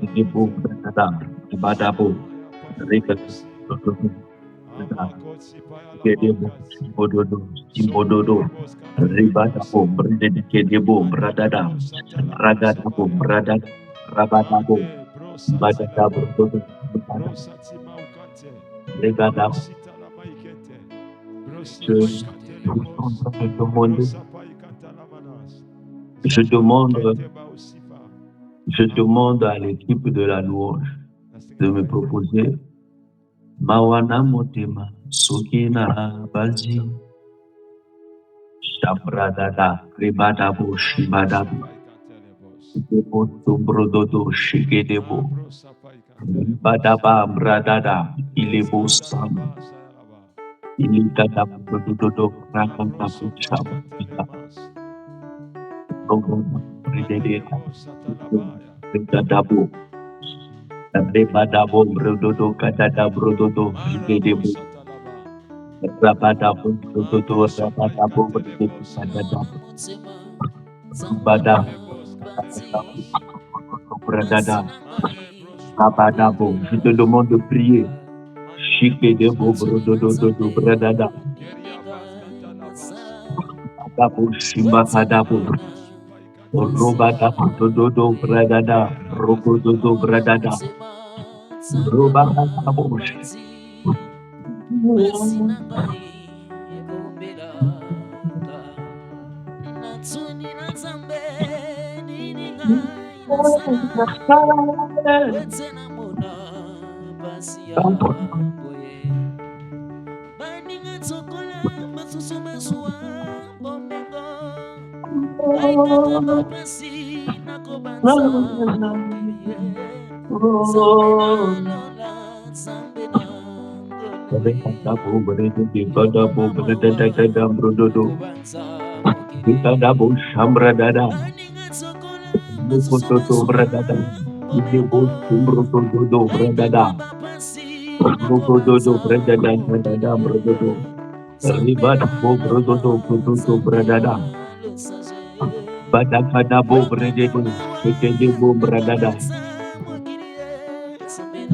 Ibu berkata, ibadahmu, mereka Kedebo, Simbododo, Simbododo, Ribadabo, Bredebo, Bradada, Ragadabo, Bradada, Rabadabo, Badadabo, Regadabo, je demande, je demande à l'équipe de la louange de me proposer Mawana Motema, Sukina Bazi, Shabradada, Ribadabo, Shibadabo, Debo, Sombrododo, Shigedebo, Ribadaba, Bradada, Ilebo Sam, Ilikada, Brododo, Rakanta, Shaba, Redede, Ribadabo, Rebadabo, Brododo, Kadada, Brododo, Shigedebo, Rabadabo, Brododo, Rabadabo, Brododo, Kadada, Ribada, Bradada, Rabadabo, je te demande de prier. Shikedebo, Brododo, Bradada, Kadabo, Shimbakadabo, Robadabo, Dodo, Bradada, Rokododo, Bradada, Robadabo, Kadabo, Shambradada, Rokododo, Bradada, Idebo, Rokododo, Bradada, Rokododo, Bradada, Kadada, Brododo, Ribadabo, Brododo, Kododo, Bradada, Badakadabo, Brededo, Shekedebo, Bradada,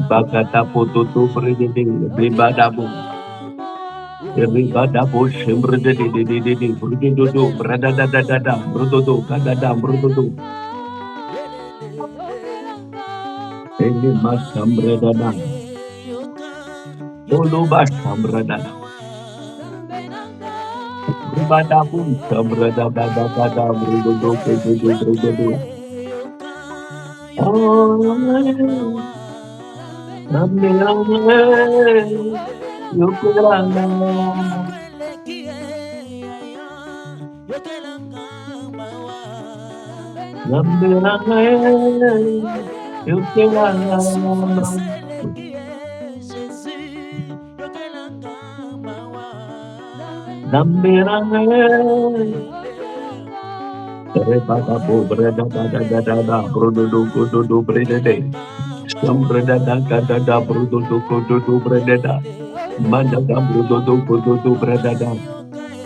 Bakatapo, Toto, Bredede, Ribadabo, Ribadabo, Shembredede, Brododo, Bradada, Brododo, Kadada, Brododo, Elima, Shambradada, Oluba, Shambradada, Ribadabo, Shambradada, Brododo, Brododo, Oh,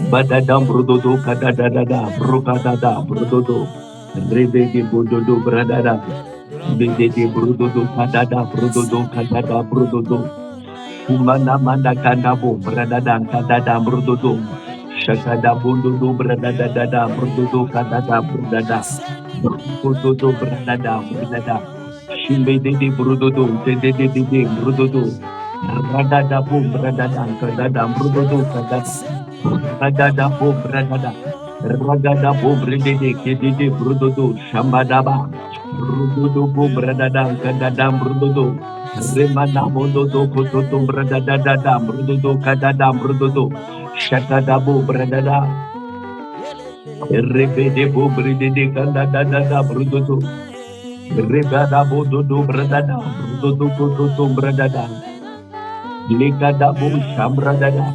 Badadam Brudodo Kadadada, Brokadada, Brudodo, Rebede Bododo Bradada, Bede Brudodo Kadada, Brudodo Kadada, Brudodo, Kumana Manda Kanabo, Bradada, Kadada, Brudodo, Shakada Bundodo, Bradada, Brudodo, Kadada, Brudada, Brudodo, Bradada, Brudada, Shimbede Brudodo, Dede Brudodo, Radada Bum, Bradada, Kadada, Brudodo, Kadada. Ragada bo bragada. Ragada bo bredede kedede brudodo shambadaba. Rudodo bo bradada kadada brudodo. Remana mododo kototo bradada dada brudodo kadada brudodo. Shakada bo bradada. Rebede bo bredede kadada dada brudodo. Rebada bo dodo bradada brudodo kototo bradada. Lekada bo shambradada.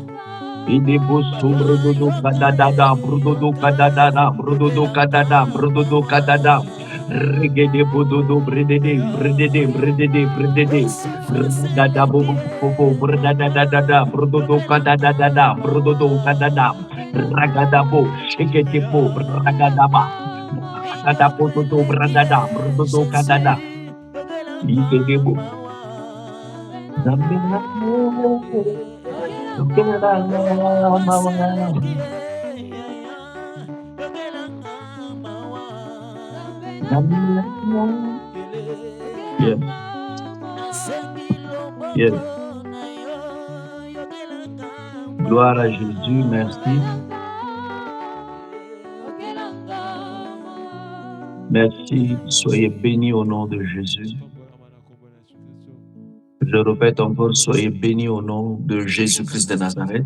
Idebo sombrododo kadada, brudodo kadada, brudodo kadada, brudodo kadada. Regede bododo bredede, bredede, bredede, bredede. Radada bobo, bredada, brudodo kadada, brudodo kadada. Ragada bo, shekete bo, ragada ba. Ragada bododo bradada, brudodo kadada. Ikegebo. Zambela. Okela mawa. Zambela. Yes. Yes. Gloire à Jésus, merci. Merci, soyez bénis au nom de Jésus. Je répète encore, soyez bénis au nom de Jésus-Christ de Nazareth.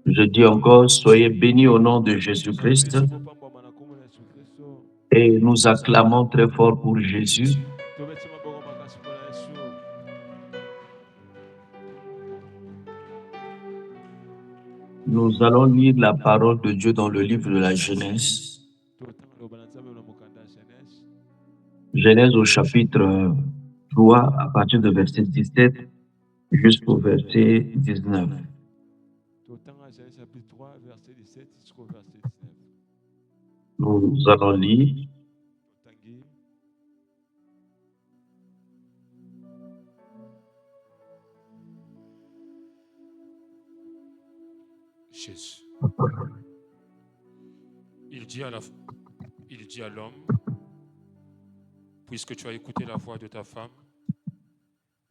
Je dis encore, soyez bénis au nom de Jésus-Christ. Et nous acclamons très fort pour Jésus. Nous allons lire la parole de Dieu dans le livre de la Genèse. Genèse au chapitre 3, à partir du verset 17 jusqu'au verset 19. Nous allons lire. Jésus. Il dit à l'homme, puisque tu as écouté la voix de ta femme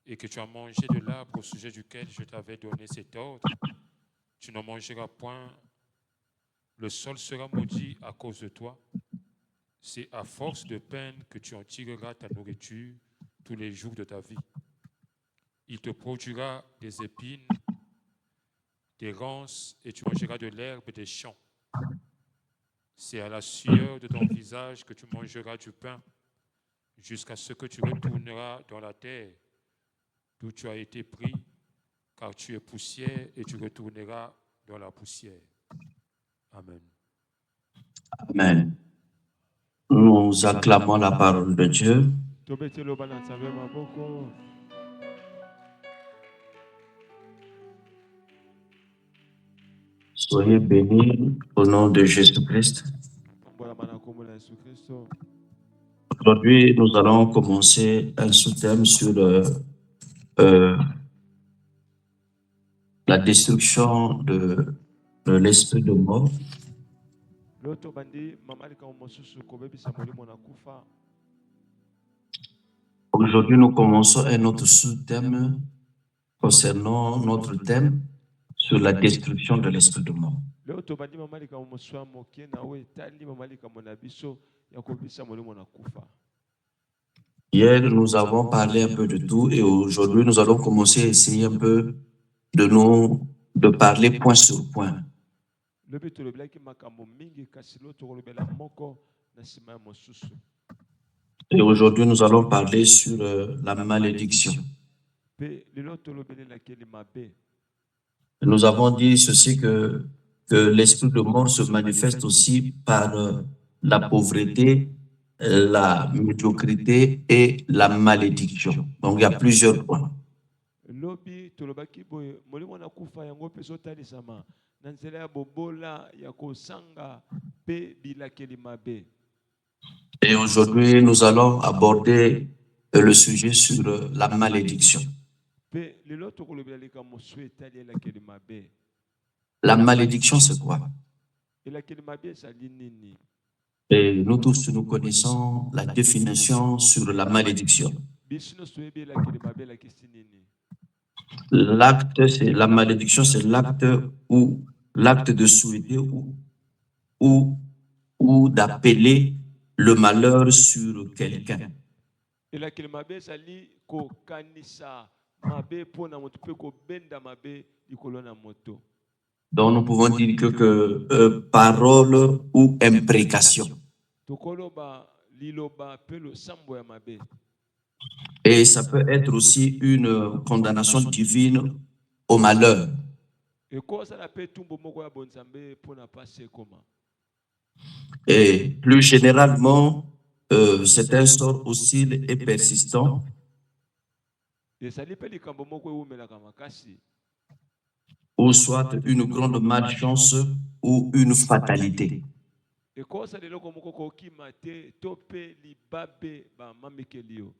et que tu as mangé de l'arbre au sujet duquel je t'avais donné cet ordre, tu n'en mangeras point, le sol sera maudit à cause de toi. C'est à force de peine que tu en tireras ta nourriture tous les jours de ta vie. Il te produira des épines, des ronces, et tu mangeras de l'herbe des champs. C'est à la sueur de ton visage que tu mangeras du pain, jusqu'à ce que tu retourneras dans la terre d'où tu as été pris, car tu es poussière et tu retourneras dans la poussière. Amen. Amen. Nous acclamons la parole de Dieu. Soyez bénis au nom de Jésus-Christ. Aujourd'hui, nous allons commencer un sous-thème sur la destruction de l'esprit de mort. Aujourd'hui, nous commençons un autre sous-thème concernant notre thème sur la destruction de l'esprit de mort. Hier, nous avons parlé un peu de tout et aujourd'hui, nous allons commencer à essayer un peu de parler point sur point. Et aujourd'hui, nous allons parler sur la malédiction. Nous avons dit ceci que l'esprit de mort se manifeste aussi par la pauvreté, la médiocrité et la malédiction. Donc, il y a plusieurs points. Et aujourd'hui, nous allons aborder le sujet sur la malédiction. La malédiction, c'est quoi? Et nous tous, nous connaissons la définition sur la malédiction. L'acte, c'est la malédiction, c'est l'acte de souhaiter ou d'appeler le malheur sur quelqu'un. Donc nous pouvons dire que parole ou imprécation. Et ça peut être aussi une condamnation divine au malheur. Et plus généralement, c'est un sort hostile et persistant ou soit une grande malchance ou une fatalité. ekosa lelo komoko kokima te tope libabe ba mamekelio.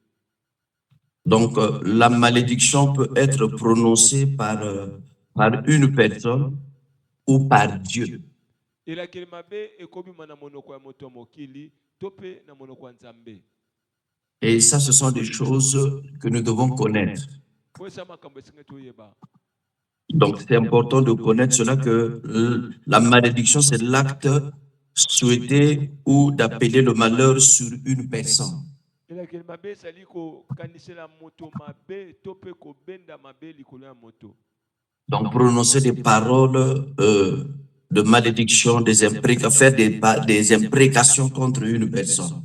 Donc, la malédiction peut être prononcée par une personne ou par Dieu. Elakeli mabe ekobima na monoko ya moto mokili tope na monoko ya Nzambe. Et ça, ce sont des choses que nous devons connaître. Po esa makambo esinga toyeba. Donc, c'est important de connaître cela que la malédiction, c'est l'acte souhaité ou d'appeler le malheur sur une personne. Elakeli mabe esali kokanisela moto mabe tope kobenda mabe likolo ya moto. Donc, prononcer des paroles de malédiction, faire des imprécations contre une personne.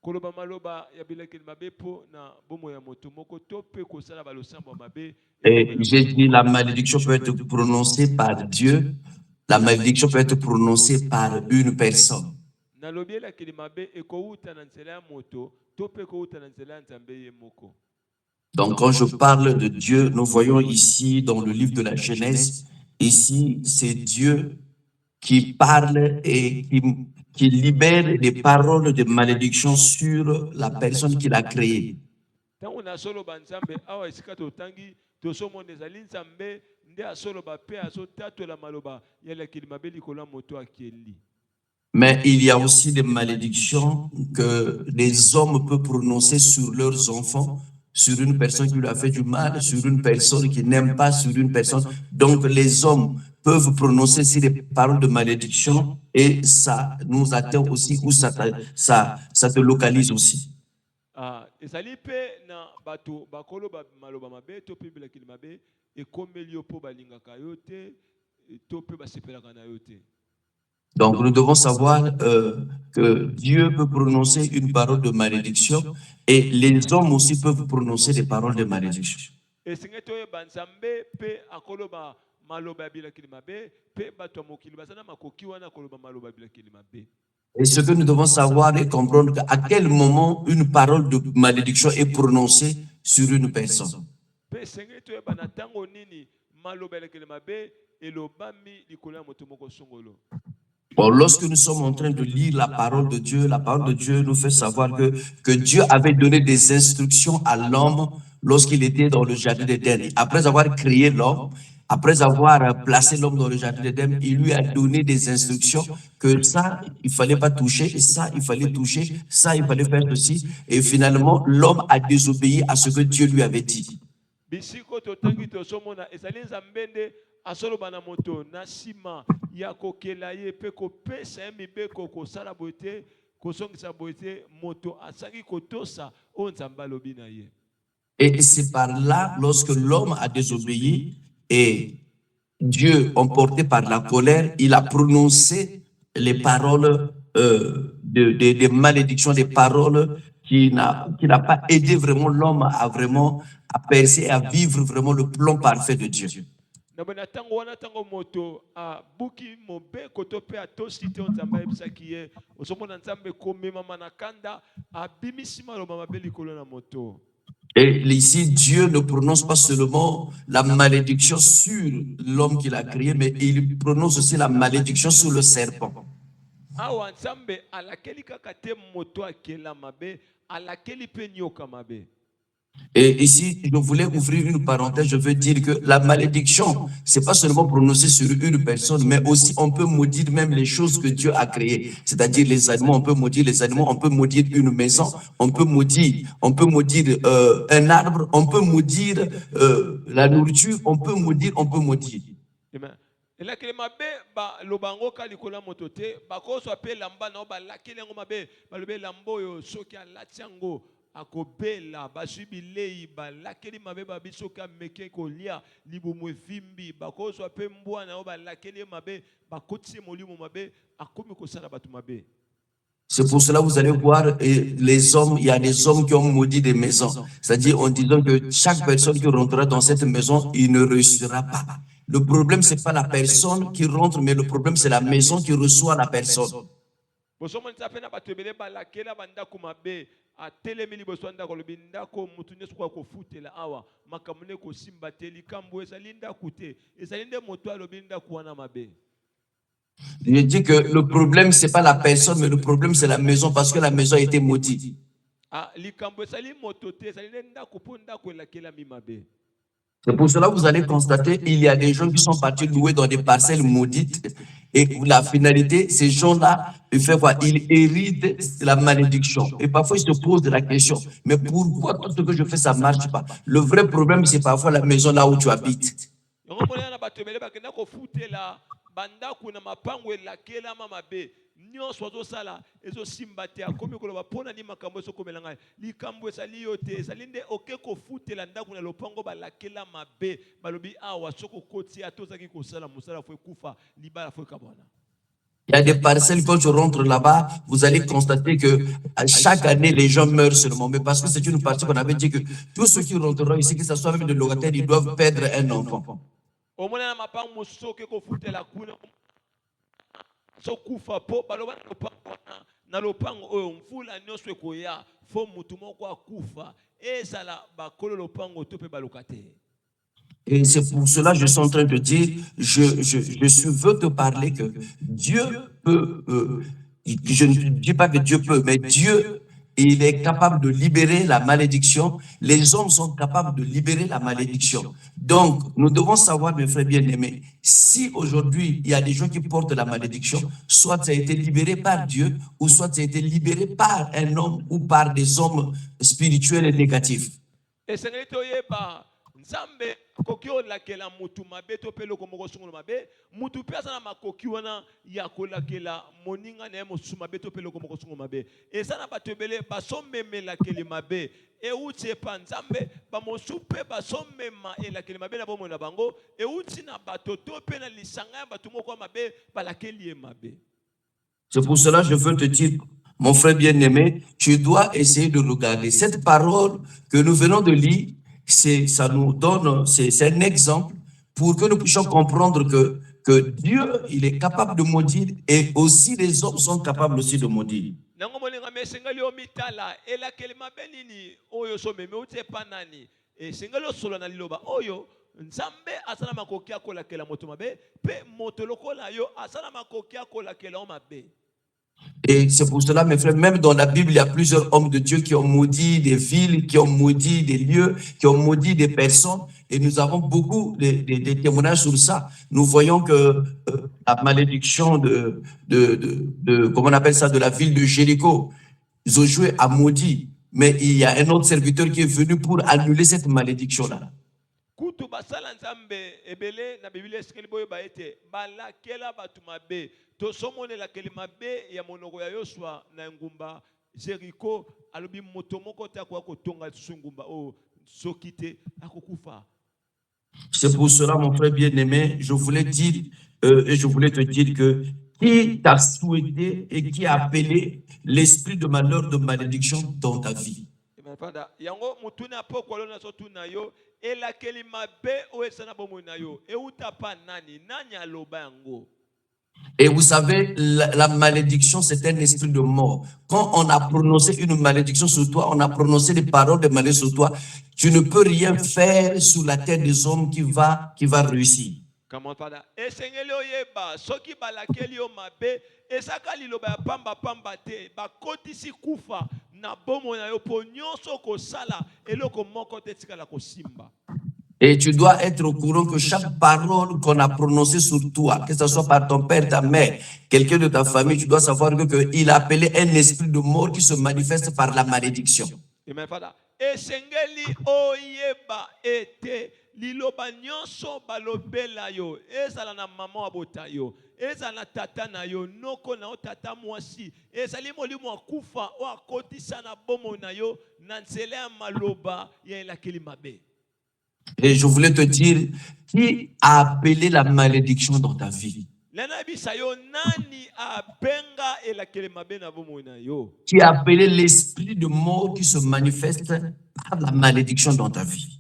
Koloba maloba ya bilakeli mabe po na bomo ya moto moko tope kosala balosambo mabe. Et j'ai dit, la malédiction peut être prononcée par Dieu, la malédiction peut être prononcée par une personne. Nalobi elakeli mabe ekouta na nzela ya moto tope ekouta na nzela ya Nzambe ye moko. Donc, quand je parle de Dieu, nous voyons ici dans le livre de la Genèse, ici, c'est Dieu qui parle et qui libère des paroles de malédiction sur la personne qu'il a créée. Tango na solo ba Nzambe awa esika totangi tosomona ezali Nzambe nde asoloba pe azotatola maloba ya elakeli mabe likolo ya moto akeli. Mais il y a aussi des malédictions que les hommes peuvent prononcer sur leurs enfants, sur une personne qui lui a fait du mal, sur une personne qui n'aime pas, sur une personne. Donc les hommes peuvent prononcer aussi des paroles de malédiction et ça nous atteint aussi ou ça te localise aussi. Ezali pe na bato bakolo ba maloba mabe to pe bilakeli mabe ekomeli yo po balingaka yo te to pe basepelaka na yo te. Donc, nous devons savoir que Dieu peut prononcer une parole de malédiction et les hommes aussi peuvent prononcer des paroles de malédiction. Et ce que nous devons savoir et comprendre à quel moment une parole de malédiction est prononcée sur une personne. Bon, lorsque nous sommes en train de lire la parole de Dieu nous fait savoir que Dieu avait donné des instructions à l'homme lorsqu'il était dans le jardin d'Éden. Après avoir créé l'homme, après avoir placé l'homme dans le jardin d'Éden, il lui a donné des instructions que ça, il ne fallait pas toucher, et ça, il fallait toucher, ça, il fallait faire ceci. Et finalement, l'homme a désobéi à ce que Dieu lui avait dit. Asoloba na moto na sima ya kokela ye pe kopesa mibeko kosala bote kosongisa bote moto asaki kotosa o Nzambe alobi na ye. Et c'est par là, lorsque l'homme a désobéi et Dieu, emporté par la colère, il a prononcé les paroles des malédictions, des paroles qui n'a pas aidé vraiment l'homme à percer, à vivre vraiment le plan parfait de Dieu. Et ici, Dieu ne prononce pas seulement la malédiction sur l'homme qu'il a créé, mais il prononce aussi la malédiction sur le serpent. Et ici, je voulais ouvrir une parenthèse, je veux dire que la malédiction, c'est pas seulement prononcée sur une personne, mais aussi on peut maudire même les choses que Dieu a créées. C'est-à-dire les animaux, on peut maudire les animaux, on peut maudire une maison, on peut maudire un arbre, on peut maudire la nourriture, on peut maudire. Amen. Elakeli mabe ba lobango ka likola motote bakoso pe lamba na ba lakeli ngo mabe balobe lambo yo soki alatiango akobela basubilei ba lakeli mabe ba bisoka meke kolia libumu vimbi bakoso pe mbwa na ba lakeli mabe bakotisi molimo mabe akomi kosala batu mabe. C'est pour cela que vous allez voir les hommes, il y a des hommes qui ont maudit des maisons. C'est-à-dire en disant que chaque personne qui rentrera dans cette maison, il ne réussira pas. Le problème, ce n'est pas la personne qui rentre, mais le problème, c'est la maison qui reçoit la personne. Je dis que le problème, c'est pas la personne, mais le problème, c'est la maison, parce que la maison a été maudite. likambo esali moto te ezali nde ndako mpo ndako elakelami mabe. C'est pour cela que vous allez constater il y a des gens qui sont partis louer dans des parcelles maudites. Et la finalité, ces gens-là, ils font quoi? Ils héritent la malédiction. Et parfois, ils se posent la question, mais pourquoi tout ce que je fais, ça ne marche pas? Le vrai problème, c'est parfois la maison là où tu habites. Yango mona na bato ebele bakenda kofutela bandako na mapango elakelama mabe. Nyonso azosala ezosimba te akomi koloba mpona nini makambo ezokomela ngai likambo esali yo te ezali nde oke kofutela ndako na lopango balakela mabe balobi awa soki okoti ata ozalaki kosala mosala fo ekufa libala fo ekabwana. Il y a des parcelles, quand je rentre là-bas, vous allez constater que chaque année, les gens meurent seulement. Mais parce que c'est une partie qu'on avait dit que tous ceux qui rentreront ici, que ce soit même des locataires, ils doivent perdre un enfant. Au moins, na mapango mosoke kofutela kuna sokufa po baloba na lopango oyo mvula nyonso ekoya fo mutu moko akufa ezala bakolo lopango to pe balokataire. Et c'est pour cela que je suis en train de dire, je veux te parler que Dieu peut, je ne dis pas que Dieu peut, mais Dieu, il est capable de libérer la malédiction. Les hommes sont capables de libérer la malédiction. Donc, nous devons savoir, mes frères bien-aimés, si aujourd'hui, il y a des gens qui portent la malédiction, soit ça a été libéré par Dieu, ou soit ça a été libéré par un homme ou par des hommes spirituels et négatifs. Et c'est Nzambe koki olakela mutu mabe to pe loko moko sungolo mabe mutu pe azana makoki wana ya kolakela moninga na mosu mabe to pe loko moko sungolo mabe ezana bato ebele basomemela kele mabe euti epa Nzambe bamosu pe basomema elakeli mabe na bomo na bango euti na bato to pe na lisanga ya bato moko mabe balakeli e mabe. C'est pour cela que je veux te dire, mon frère bien-aimé, tu dois essayer de regarder cette parole que nous venons de lire. Ça nous donne, c'est un exemple pour que nous puissions comprendre que Dieu, il est capable de maudire et aussi les hommes sont capables aussi de maudire. Nzambe asala makoki akolakela moto mabe pe moto lokola yo asala makoki akolakela o mabe. Et c'est pour cela, mes frères, même dans la Bible, il y a plusieurs hommes de Dieu qui ont maudit des villes, qui ont maudit des lieux, qui ont maudit des personnes. Et nous avons beaucoup de témoignages sur ça. Nous voyons que la malédiction comment on appelle ça, de la ville de Jéricho, Josué a maudit. Mais il y a un autre serviteur qui est venu pour annuler cette malédiction-là. Kutu basala Nzambe ebele na Biblia esikeli boyo baete balakela batu mabe to somonela kelimabe ya monoko ya Yosua na ngumba Jericho alobi moto moko ta kwa kotonga sungumba o sokite akokufa. C'est pour cela, mon frère bien-aimé, je voulais dire et je voulais te dire que qui t'a souhaité et qui a appelé l'esprit de malheur, de malédiction dans ta vie. Yango mutuna po kolona sotuna yo elakeli mabe o esana bomona yo euta pa nani aloba yango. Et vous savez, la malédiction, c'est un esprit de mort. Quand on a prononcé une malédiction sur toi, on a prononcé des paroles de malédiction sur toi, tu ne peux rien faire sur la terre des hommes qui va réussir. Comment pas esengeli oyeba soki balakeli yo mabe esaka liloba ya pamba pamba te bakotisi kufa na bomona yo po nyonso kosala eloko moko te tikala kosimba. Et tu dois être au courant que chaque parole qu'on a prononcée sur toi, que ce soit par ton père, ta mère, quelqu'un de ta famille, tu dois savoir qu'il a appelé un esprit de mort qui se manifeste par la malédiction. Amen. Esengeli oyeba ete liloba nyonso balobela yo ezala na mama abota yo ezala na tata na yo noko na tata mwasi ezali molimo akufa o akotisa na bomo na yo na nzela ya maloba ya elakeli mabe. Et je voulais te dire, qui a appelé la malédiction dans ta vie? Qui a appelé l'esprit de mort qui se manifeste par la malédiction dans ta vie?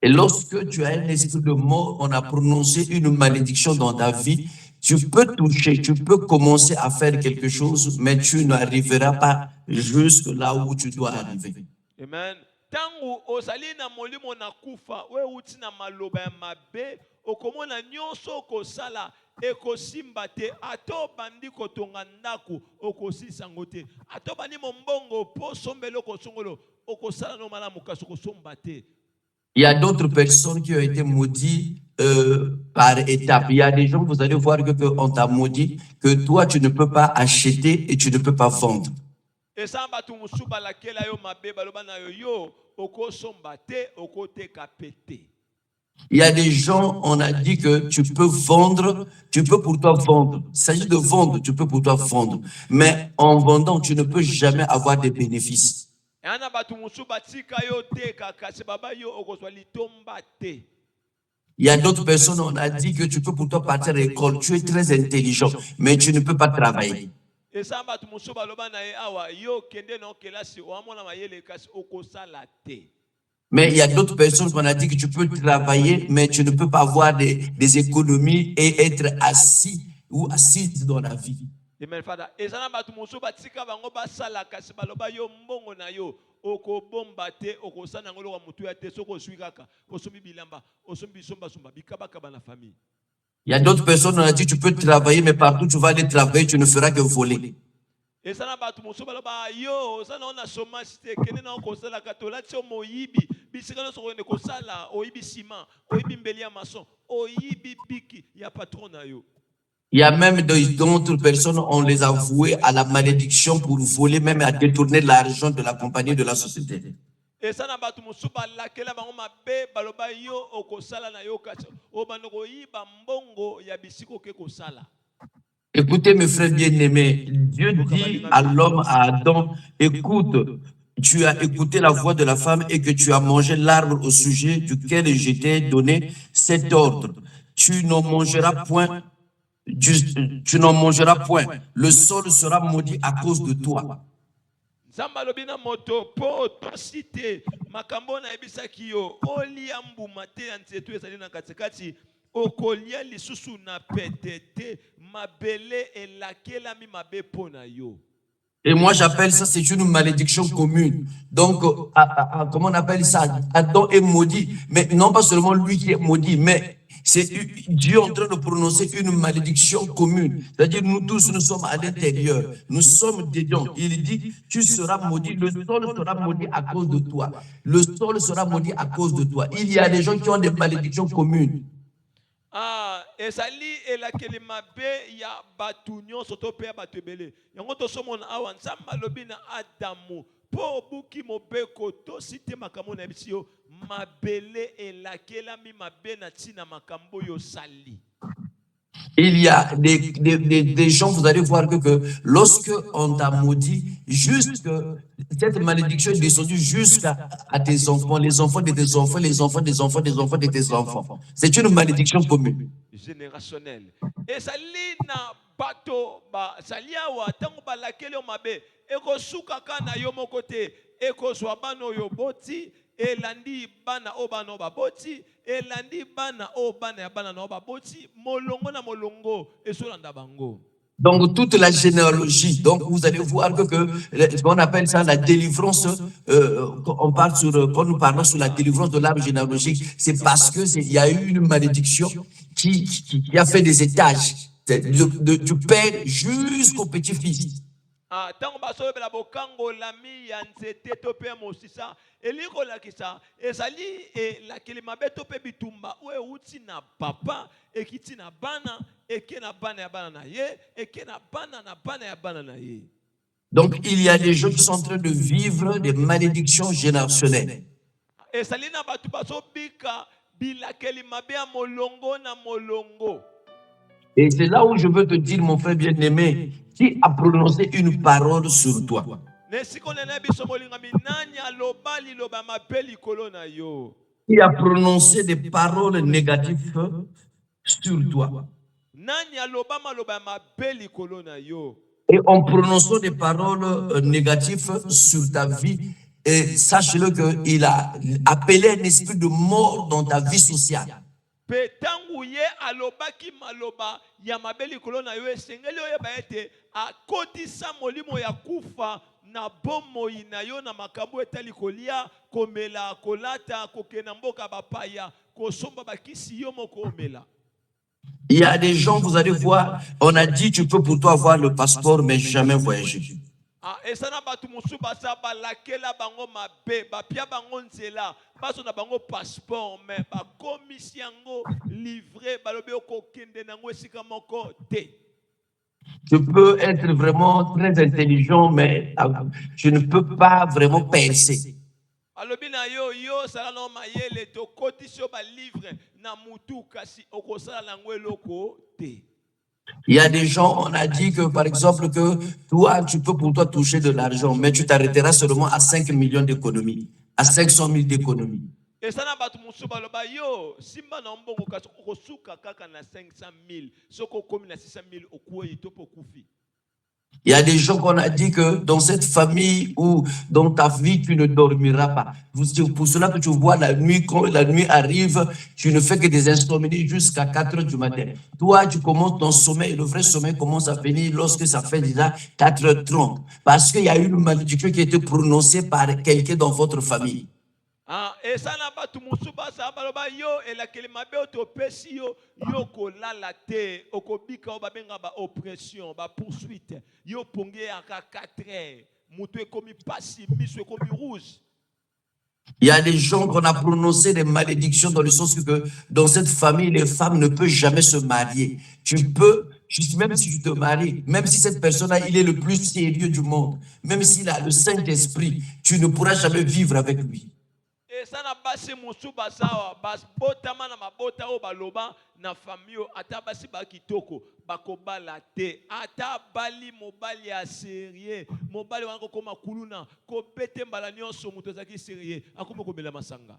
Et lorsque tu as un esprit de mort, on a prononcé une malédiction dans ta vie, tu peux toucher, tu peux commencer à faire quelque chose, mais tu n'arriveras pas jusque là où tu dois arriver. Amen. tangu ozali na molimo na kufa we uti na maloba ya mabe okomona nyonso okosala ekosimba te ato bandi kotonga ndako okosisa ngo te ato bandi mombongo po sombelo okosongolo okosala no malamu kasi okosomba te. Il y a d'autres personnes qui ont été maudites par étapes. Il y a des gens, vous allez voir que on t'a maudit, que toi, tu ne peux pas acheter et tu ne peux pas vendre. Et ça, batu musu balakela yo mabe baloba na yo yo okosomba te okoteka pete. Il y a des gens, on a dit que tu peux vendre, tu peux pour toi vendre. Il s'agit de vendre, tu peux pour toi vendre. Mais en vendant, tu ne peux jamais avoir des bénéfices. Il y a d'autres personnes, on a dit que tu peux pour toi partir à l'école. Tu es très intelligent, mais tu ne peux pas travailler. Mais il y a d'autres personnes qu'on a dit que tu peux travailler, mais tu ne peux pas avoir des économies et être assis ou assise dans la vie. Il y a d'autres personnes, on a dit tu peux travailler, mais partout tu vas aller travailler, tu ne feras que voler. Il y a même d'autres personnes, on les a vouées à la malédiction pour voler, même à détourner l'argent de la compagnie, de la société. Écoutez mes frères bien-aimés, Dieu dit à l'homme, à Adam, écoute, tu as écouté la voix de la femme et que tu as mangé l'arbre au sujet duquel je t'ai donné cet ordre. Tu n'en mangeras point. Tu n'en mangeras point. Le sol sera maudit à cause de toi. Et moi j'appelle ça, c'est une malédiction commune. Donc, comment on appelle ça? Adam est maudit, mais non pas seulement lui qui est maudit, mais c'est Dieu en train de prononcer une malédiction commune. C'est-à-dire nous tous, nous sommes à l'intérieur, nous sommes dedans. Il dit, tu seras maudit, le sol sera maudit à cause de toi. Le sol sera maudit à cause de toi. Il y a des gens qui ont des malédictions communes. Ezali elakeli mabe ya batu nyonso to pe batu ebele yango to somona awa nzamba lobi na Adamu po buki mobeko to site makambo na bisio mabele elakela mi mabe na tina makambo yo sali. Il y a des gens, vous allez voir que lorsque on t'a maudit, juste que cette malédiction est descendue jusqu'à tes enfants, les enfants de tes enfants, les enfants des enfants, des enfants de tes enfants. C'est une malédiction commune. Générationnelle. Et sali na bato ba salia wa tango ba lakeli o mabe eko suka kana yo mokote eko swabano yo boti elandi bana obano baboti elandi bana obana ya bana na baboti molongo na molongo esolanda bango. Donc toute la généalogie, donc vous allez voir que on appelle ça la délivrance, quand nous parlons sur la délivrance de l'arbre généalogique, c'est parce que il y a eu une malédiction qui a fait des étages du père jusqu'au petit-fils. Tango basobela bokango lami ya nzete to pe mosisa eliko lakisa ezali la kelima beto pe bitumba we uti na papa ekiti na bana eke na bana ya bana na ye eke na bana ya bana na ye. Donc il y a des gens qui sont en train de vivre des malédictions générationnelles. Ezali na batu basobika bila kelima be ya molongo na molongo. Et c'est là où je veux te dire, mon frère bien-aimé, qui a prononcé une parole sur toi? Qui a prononcé des paroles négatives sur toi? Et en prononçant des paroles négatives sur ta vie, et sache-le qu'il a appelé un esprit de mort dans ta vie sociale. Petangu ye alobaki maloba ya mabeli kolona yo esengeli oyo baete akotisa molimo ya kufa na bomoi na yo na makambo etali kolia komela kolata kokena mboka bapaya kosomba bakisi yo moko omela. Il y a des gens, vous allez voir, on a dit tu peux pour toi avoir le passeport mais jamais voyager. Esana batu musu basa balakela bango mabe bapia bango nzela baso na bango passeport mais ba komisiango livré balobe okokende nango esika moko te. Tu peux être vraiment très intelligent mais tu ne peux pas vraiment percer. Alobi na yo sala no mayele to kotisio ba livre na mutu kasi okosala nango eloko te. Il y a des gens, on a dit que, par exemple, que toi, tu peux pour toi toucher de l'argent, mais tu t'arrêteras seulement à 5 millions d'économies, à 500 000 d'économies. Et ça n'a pas tout mon souba yo, simba na mbongo kasi okosuka kaka na 500 000, soko komi na 600 000 okuwe itopo kufi. Il y a des gens qu'on a dit que dans cette famille ou dans ta vie, tu ne dormiras pas. Pour cela que tu vois la nuit, quand la nuit arrive, tu ne fais que des insomnies jusqu'à 4 heures du matin. Toi, tu commences ton sommeil, le vrai sommeil commence à venir lorsque ça fait déjà 4h30. Parce qu'il y a eu une malédiction qui a été prononcée par quelqu'un dans votre famille. Et ça n'a pas tout mon souba, ça baloba yo, et la kelima be otopesi yo, yo kolala te, okobika obabenga ba oppression, ba poursuite, yo ponge aka 4 heures, mutu ekomi pasi, miso ekomi rouge. Il y a des gens qu'on a prononcé des malédictions dans le sens que dans cette famille, les femmes ne peuvent jamais se marier. Tu peux, même si tu te maries, même si cette personne-là, il est le plus sérieux du monde, même s'il a le Saint-Esprit, tu ne pourras jamais vivre avec lui. Et ça n'a pas se musu basawa, bas botama na mabota o baloba na famille ata basi bakitoko bakobala te ata bali mobali ya sérieux mobali wango koma kuluna ko bete mbala nyonso muto zaki sérieux akoma komela masanga.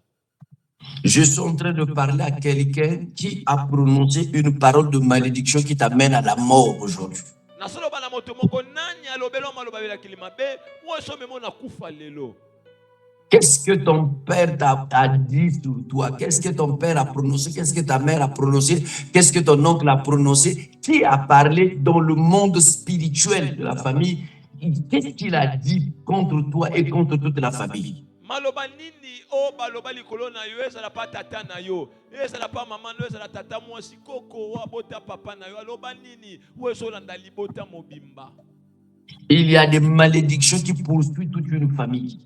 Je suis en train de parler à quelqu'un qui a prononcé une parole de malédiction qui t'amène à la mort aujourd'hui. Na solo bana moto moko nani alobelo maloba bela kilima be wo so memo na kufa lelo. Qu'est-ce que ton père t'a dit sur toi? Qu'est-ce que ton père a prononcé? Qu'est-ce que ta mère a prononcé? Qu'est-ce que ton oncle a prononcé? Qui a parlé dans le monde spirituel de la famille? Qu'est-ce qu'il a dit contre toi et contre toute la famille? Maloba nini o baloba likolo na yo ezala pa tata na yo ezala pa mama no ezala tata mwasi koko wa bota papa na yo aloba nini wo so landa libota mobimba. Il y a des malédictions qui poursuivent toute une famille.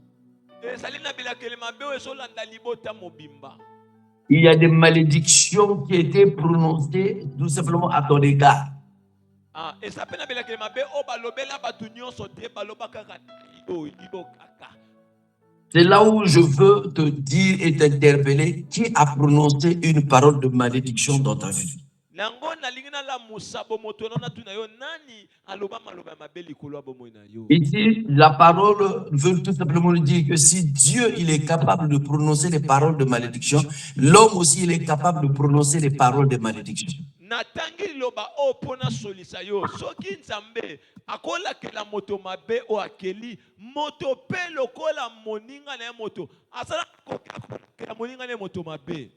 Il y a des malédictions qui étaient prononcées tout simplement à ton égard. C'est là où je veux te dire et t'interpeller qui a prononcé une parole de malédiction dans ta vie. Ici, la parole veut tout simplement dire que si Dieu il est capable de prononcer des paroles de malédiction, l'homme aussi il est capable de prononcer des paroles de malédiction. Natangi loba opona solisa yo soki nzambe akola ke la moto mabe o akeli moto pe lokola moninga na moto asala ke la moninga na moto mabe.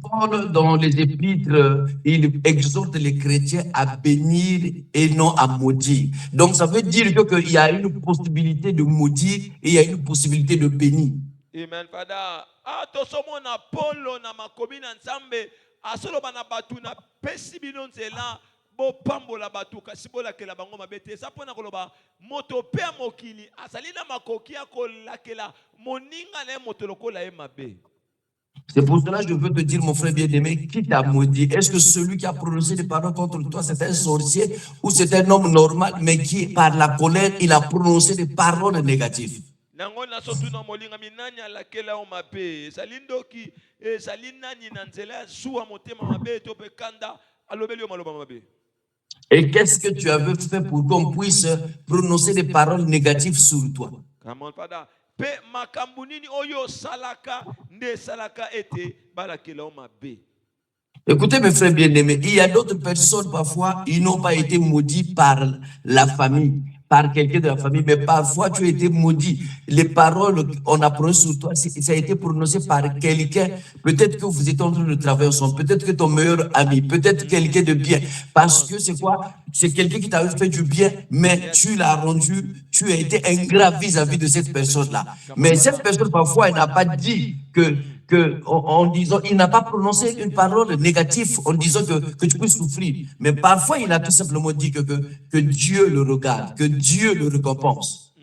Paul, dans les épîtres, il exhorte les chrétiens à bénir et non à maudire. Donc, ça veut dire qu'il y a une possibilité de maudire et il y a une possibilité de bénir. Amen, Father. Tosomona Paulo na makomi na nzambe asolo bana batu na pesi bino nzela bo pambola batu kasi bolakela bango mabete sa pona koloba moto pe mokili asali na makoki ya kolakela moninga na moto lokola e mabe. C'est pour cela que je veux te dire, mon frère bien-aimé, qui t'a maudit? Est-ce que celui qui a prononcé des paroles contre toi, c'est un sorcier ou c'est un homme normal, mais qui, par la colère, il a prononcé des paroles négatives? Et qu'est-ce que tu avais fait pour qu'on puisse prononcer des paroles négatives sur toi? Écoutez mes frères bien-aimés, il y a d'autres personnes parfois, ils n'ont pas été maudits par la famille, par quelqu'un de la famille, mais parfois tu as été maudit. Les paroles qu'on a prononcées sur toi, ça a été prononcé par quelqu'un. Peut-être que vous êtes en train de travailler ensemble, peut-être que ton meilleur ami, peut-être quelqu'un de bien. Parce que c'est quoi? C'est quelqu'un qui t'a fait du bien, mais tu l'as rendu, tu as été ingrat vis-à-vis de cette personne-là. Mais cette personne, parfois, elle n'a pas dit en disant, il n'a pas prononcé une parole négative en disant que tu peux souffrir. Mais parfois, il a tout simplement dit que Dieu le regarde, que Dieu le récompense.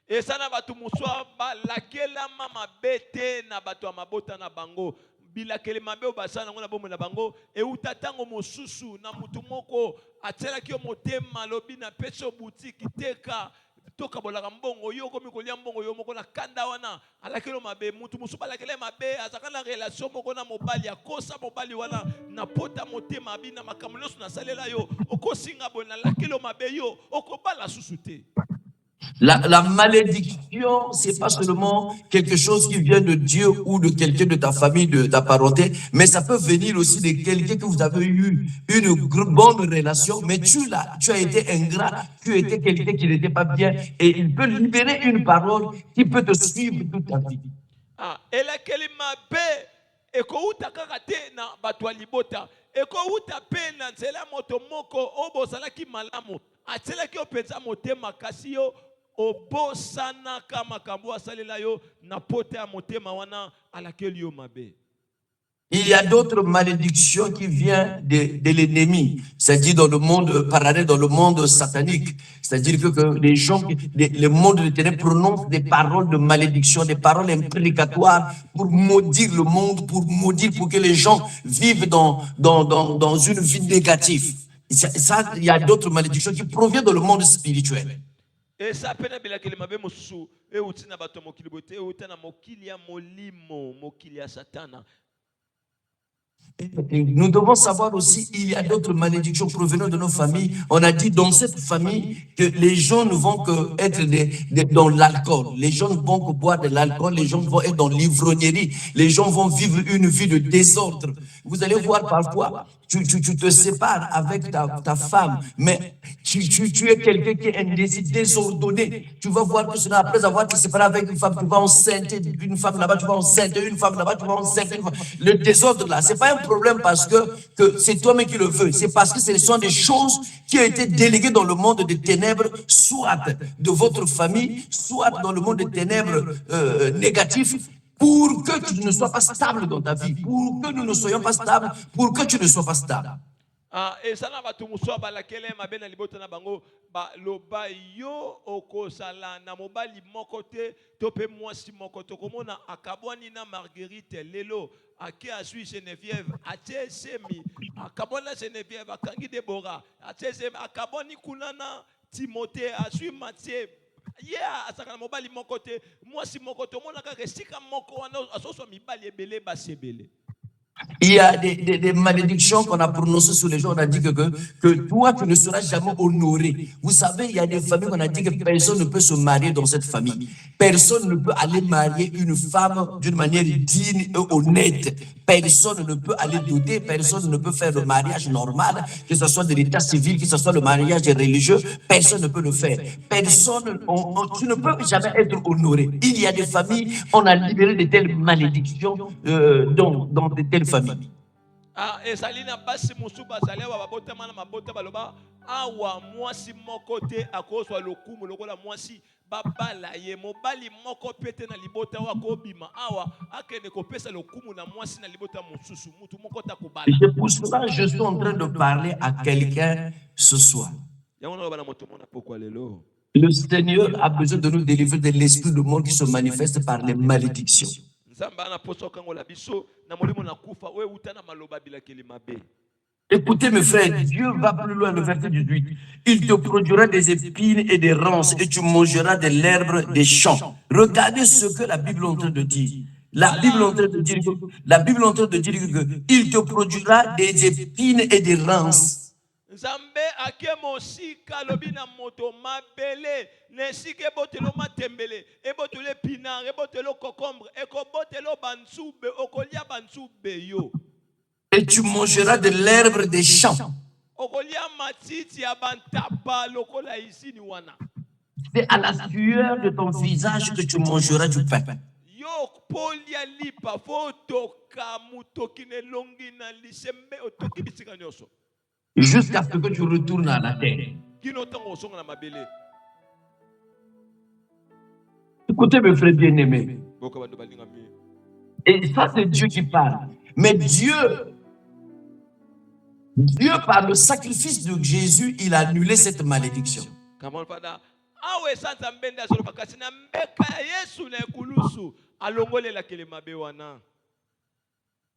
Et ça n'a pas tout moussoir, laquelle mama bête na bato amabota na bango. Bilakele mabe obasana ngona bomo na bango e utatango mosusu na mutu moko atela ki motema lobi na peso boutique teka toka bolaka mbongo yo komi kolia mbongo yo moko na kanda wana alakelo mabe mutu musu balakele mabe azaka na relation moko na mobali akosa mobali wana na pota motema bina makambo nyonso na salela yo okosinga bona lakelo mabe yo okobala susute. La malédiction, c'est pas seulement quelque chose qui vient de Dieu ou de quelqu'un de ta famille, de ta parenté, mais ça peut venir aussi de quelqu'un que vous avez eu une bonne relation, mais tu as été ingrat, tu as été quelqu'un qui n'était pas bien, et il peut libérer une parole qui peut te suivre toute ta vie. Et la kelima be ekouta kakate na batwa libota ekouta pe na nzela moto moko obosala ki malamu atela ki openza motema kasi yo obosana kama kambo asalela yo na pota ya motema wana alakeli yo mabe. Il y a d'autres malédictions qui viennent de l'ennemi, c'est-à-dire dans le monde parallèle, dans le monde satanique. C'est-à-dire que les gens, le monde de ténèbres prononcent des paroles de malédiction, des paroles imprécatoires pour maudire le monde, pour que les gens vivent dans une vie négative. Ça, il y a d'autres malédictions qui proviennent dans le monde spirituel. Et ça pena bila kele mabe mosusu e utina bato mokili bote e utana mokili ya molimo mokili ya satana. Nous devons savoir aussi, il y a d'autres malédictions provenant de nos familles. On a dit dans cette famille que les gens ne vont que être dans l'alcool. Les gens ne vont que boire de l'alcool. Les gens vont être dans l'ivrognerie. Les gens vont vivre une vie de désordre. Vous allez voir parfois, tu te sépares avec ta femme, mais tu es quelqu'un qui est désordonné. Tu vas voir que cela, après avoir été séparé avec une femme, tu vas enceinte une femme là-bas, tu vas enceinte une femme là-bas, tu vas enceinte une femme. Le désordre là, c'est pas un problème parce que c'est toi-même qui le veux. C'est parce que ce sont des choses qui ont été déléguées dans le monde des ténèbres, soit de votre famille, soit dans le monde des ténèbres négatifs, pour que tu ne sois pas stable dans ta vie, pour que nous ne soyons pas stables, pour que tu ne sois pas stable. Et ça n'a pas tout moussoir balakele mabe na libota na bango ba loba yo okosala na mobali mokote tope mwasi mokoto komona akabwani na Marguerite lelo ake asui Geneviève atie semi akabona Geneviève akangi Deborah atie semi akabwani kunana Timothée asui Matthieu. Yeah, asaka mobali mokote mwasi mokoto mona ka resika moko wana asoso mibali ebele basebele. Il y a des malédictions qu'on a prononcées sur les gens. On a dit que toi, tu ne seras jamais honoré. Vous savez, il y a des familles qu'on a dit que personne ne peut se marier dans cette famille. Personne ne peut aller marier une femme d'une manière digne et honnête. Personne ne peut aller douter. Personne ne peut faire le mariage normal, que ce soit de l'état civil, que ce soit le mariage religieux. Personne ne peut le faire. Personne, tu ne peux jamais être honoré. Il y a des familles, on a libéré de telles malédictions dans de telles famille. Et salina basi musuba salewa babota mana mabota baloba awa mwasi mokote akoswa lokumu lokola mwasi babala ye mobali moko pete na libota wako bima awa akene kopesa lokumu na mwasi na libota mususu mutu moko ta kobala. C'est pour cela que je suis en train de parler à quelqu'un ce soir. Le Seigneur a besoin de nous délivrer de l'esprit du monde qui se manifeste par les malédictions. Écoutez mes frères, Dieu va plus loin, le verset 18. Il te produira des épines et des ronces et tu mangeras de l'herbe des champs. Regardez ce que la Bible est en train de dire. La Bible est en train de dire que il te produira des épines et des ronces. Nzambe akemosika lobina moto mabele nesike botelo matembele ebotelo pinard ebotelo concombre ekobotelo bansube okolia bansube yo. Et tu mangeras de l'herbe des champs. Okolia matiti ya bantapa lokola isini wana. c'est à la sueur de ton visage que tu mangeras du pain. Yo polia lipa fo toka mutoki ne longi na lisembe otoki bisika nyonso. Jusqu'à ce que tu retournes à la terre. Kino tango osonga na mabele. Écoutez mes frères bien-aimés. Boka bandu balinga mi. Et ça, c'est Dieu qui parle. Mais Dieu, par le sacrifice de Jésus, il a annulé cette malédiction. Kamon fada awe santa mbenda solo bakasi na mbeka Yesu na ekulusu alongole la kele mabe wana.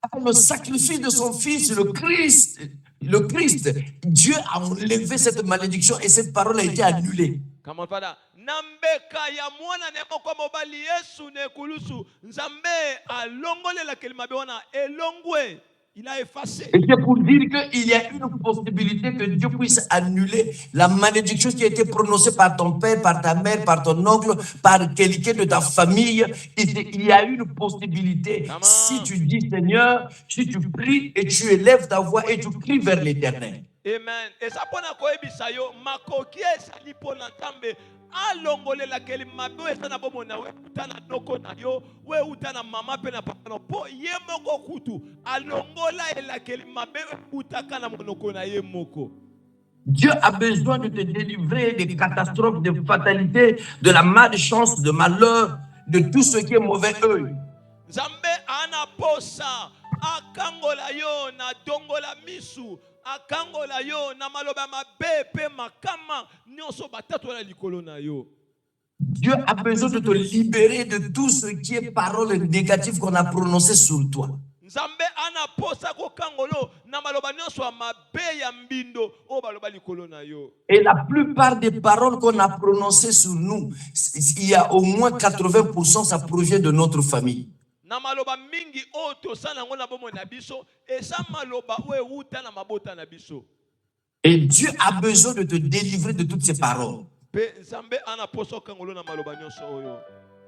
Par le sacrifice de son fils, le Christ, Dieu a enlevé cette malédiction et cette parole a été annulée. Kamon fada na mbeka ya mwana ne moko mobali Yesu na ekulusu nzambe alongole la kele mabe wana elongwe. Il a effacé. Et c'est pour dire qu'il y a une possibilité que Dieu puisse annuler la malédiction qui a été prononcée par ton père, par ta mère, par ton oncle, par quelqu'un de ta famille. Il y a une possibilité. Si tu dis Seigneur, si tu pries et tu élèves ta voix et tu cries vers l'Éternel. Amen. Et ça pona koebisa yo makoki esali pona tambe alongole la keli mabe esana bomona we utana noko na yo we utana mama pe na papa no po ye moko kutu alongola la keli mabe utaka na monoko na ye moko. Dieu a besoin de te délivrer des catastrophes, des fatalités, de la malchance, de malheur, de tout ce qui est mauvais œil. Zambe ana posa akangola yo na dongola misu akangola yo na maloba mabe pe makama nyonso batatu na likolo na yo. Dieu a besoin de te libérer de tout ce qui est parole négative qu'on a prononcé sur toi. Nzambe ana posa ko kangolo na maloba nyonso mabe ya mbindo o baloba likolo na yo. Et la plupart des paroles qu'on a prononcées sur nous, il y a au moins 80%, ça provient de notre famille. Na maloba mingi o to sana ngona bomo na biso esa maloba o uta na mabota na biso. Et Dieu a besoin de te délivrer de toutes ces paroles. Pe Nzambe ana posa kangolo na maloba nyonso oyo.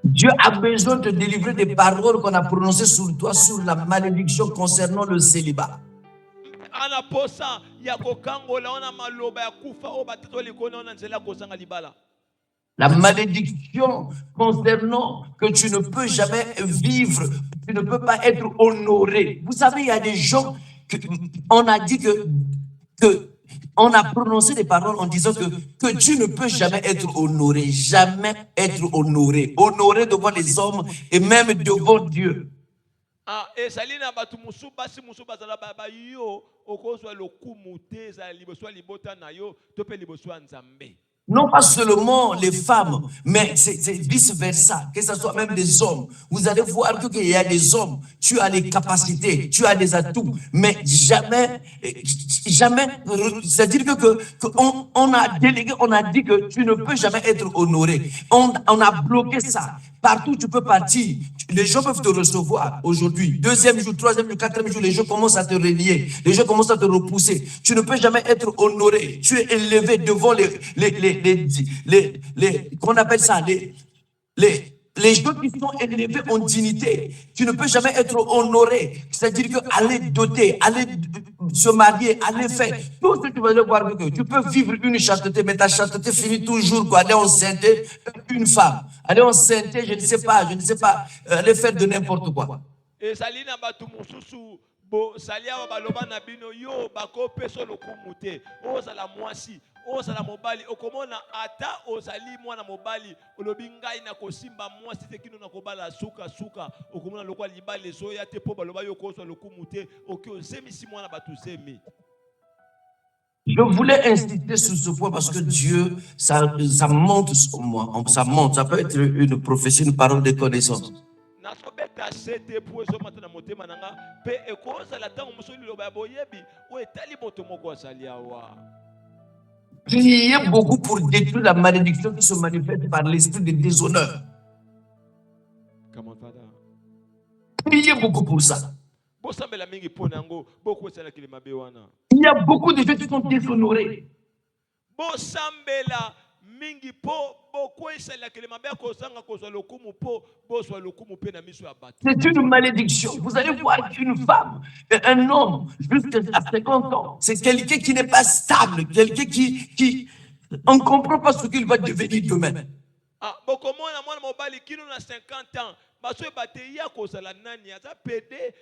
Dieu a besoin de te délivrer des paroles qu'on a prononcées sur toi, sur la malédiction concernant le célibat. Ana posa ya kokangola ona maloba ya kufa o batatu likona ona nzela kozanga libala. La malédiction concernant que tu ne peux jamais vivre, tu ne peux pas être honoré. Vous savez, il y a des gens, on a dit on a prononcé des paroles en disant que tu ne peux jamais être honoré, honoré devant les hommes et même devant Dieu. Ah, et salina batu musuba si musuba zala baba yo okozwa lokumu te za liboso libota na yo to pe liboso nzambe. Non pas seulement les femmes, mais c'est vice-versa, que ce soit même des hommes. Vous allez voir qu'il y a des hommes, tu as les capacités, tu as des atouts, mais jamais, c'est-à-dire qu'on a délégué, on a dit que tu ne peux jamais être honoré. On a bloqué ça. Partout tu peux partir, les gens peuvent te recevoir aujourd'hui. Deuxième jour, troisième jour, quatrième jour, les gens commencent à te renier, les gens commencent à te repousser. Tu ne peux jamais être honoré. Tu es élevé devant qu'on appelle ça, les gens qui sont élevés en dignité. Tu ne peux jamais être honoré. C'est-à-dire qu'aller doter, aller se marier, aller faire, tout ce que tu vas voir, que tu peux vivre une chasteté, mais ta chasteté finit toujours par aller enceinte une femme. Aller enceinte, je ne sais pas, aller faire de n'importe quoi. Et salina batu mususu bo salia baloba na bino yo bako peso lokumute ozala mwasi ozala mobali okomona ata ozali mwana mobali olobi ngai na kosimba mwasi te kino na kobala suka okomona lokwa libale zoya te po baloba yo kozwa lokumute oki ozemisi mwana batu zemi. Je voulais insister sur ce point parce que Dieu, ça monte sur moi, ça monte, ça peut être une prophétie, une parole de connaissance. Priez beaucoup pour détruire la malédiction qui se manifeste par l'esprit de déshonneur. Priez beaucoup pour ça. Il y a beaucoup de gens qui sont déshonorés. C'est une malédiction. Vous allez voir qu'une femme, un homme, jusqu'à 50 ans, c'est quelqu'un qui n'est pas stable, quelqu'un qui on ne comprend pas ce qu'il va devenir demain. Ah, bokomona mwana mobali kino na 50 ans. Baso ebate ya kozala nani aza pede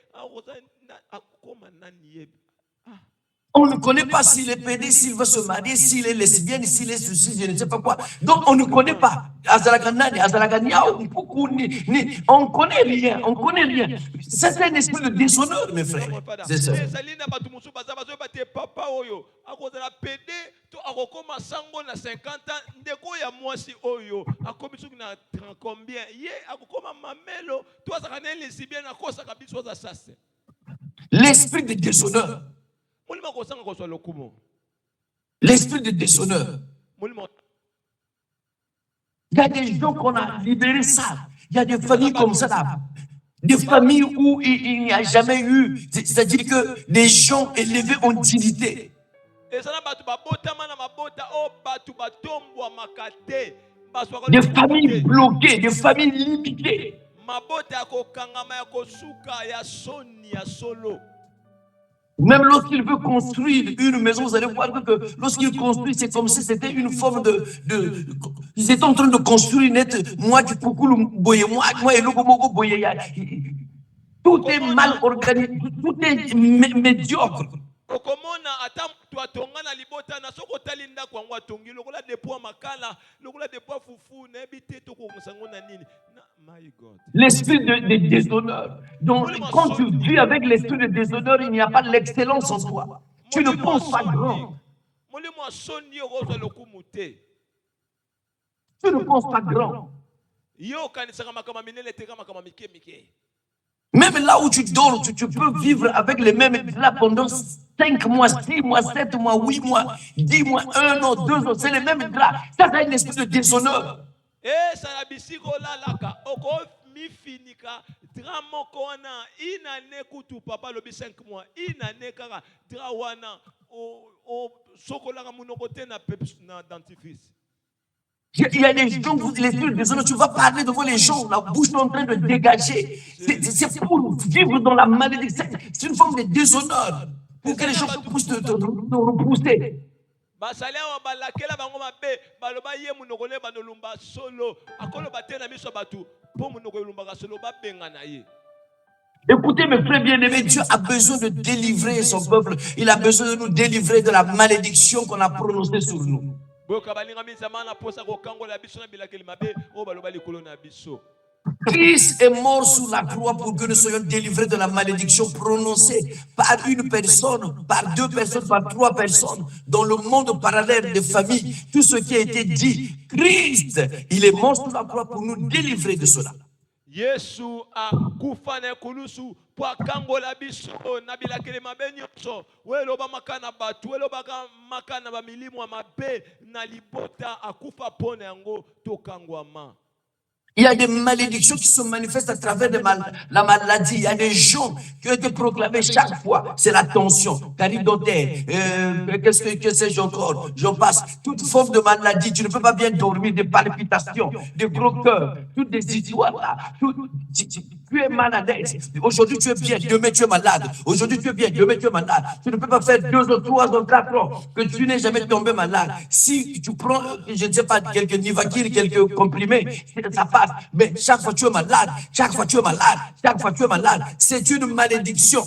akoma nani yebi. On ne connaît pas s'il est pédé, s'il va se marier, s'il est lesbienne, s'il est ceci, je ne sais pas quoi. Donc on ne connaît pas. On connaît rien, on connaît rien. C'est un esprit de déshonneur, mes frères. C'est ça. Papa oyo akozala pede to akokoma sango na 50 ans ndeko ya mwasi oyo akomi soki na combien ye akokoma mamelo to azaka na lesbienne akosa kabisa za sase. L'esprit de déshonneur. L'esprit de déshonneur. Il y a des gens qu'on a libérés ça. Il y a des familles comme ça là. Des familles où il n'y a jamais eu, c'est-à-dire que des gens élevés en dignité. Des familles bloquées, des familles limitées. Même lorsqu'il veut construire une maison, vous allez voir que lorsqu'il construit, c'est comme si c'était une forme de ils étaient en train de construire net. Moi, du coup, moi et Logomogo Boye. Tout est mal organisé, tout est médiocre. L'esprit de déshonneur. Donc, quand tu vis avec l'esprit de déshonneur, il n'y a pas l'excellence en toi. Tu ne penses pas grand. Tu ne penses pas grand. Même là où tu dors, tu peux vivre avec les mêmes draps pendant 5 mois, 6 mois, 7 mois, 8 mois, 10 mois, 1 an, 2 ans. C'est les mêmes draps. Ça, c'est un esprit de déshonneur. Il y a des gens, tu vas parler devant les gens, la bouche est en train de dégager. C'est pour vivre dans la malédiction. C'est une forme de déshonneur. Pour que les gens puissent te repousser. Écoutez, mes frères bien-aimés, Dieu a besoin de délivrer son peuple. Il a besoin de nous délivrer de la malédiction qu'on a prononcée sur nous. Christ est mort sur la croix pour que nous soyons délivrés de la malédiction prononcée par une personne, par 2 personnes, par 3 personnes, dans le monde parallèle des familles. Tout ce qui a été dit, Christ, il est mort sur la croix pour nous délivrer de cela. Yesu akufa na kulusu kwa kangola biso na bilakele mabe nyonso weloba makana batu weloba makana ba milimu mabe na libota akufa pona yango tokangwama. Il y a des malédictions qui se manifestent à travers la maladie. Il y a des gens qui ont été proclamés chaque fois. C'est la tension, carie dentaire, que sais-je encore. J'en passe. Toute forme de maladie. Tu ne peux pas bien dormir, des palpitations, des gros cœurs, toutes des histoires là. Tu es malade. Aujourd'hui tu es bien, demain tu es malade. Aujourd'hui tu es bien, demain tu es malade. Tu ne peux pas faire 2 ans, 3 ans, 4 ans que tu n'es jamais tombé malade. Si tu prends, je ne sais pas, quelques Nivakir, quelques comprimés, ça passe. Mais chaque fois tu es malade, chaque fois tu es malade, chaque fois tu es malade. C'est une malédiction.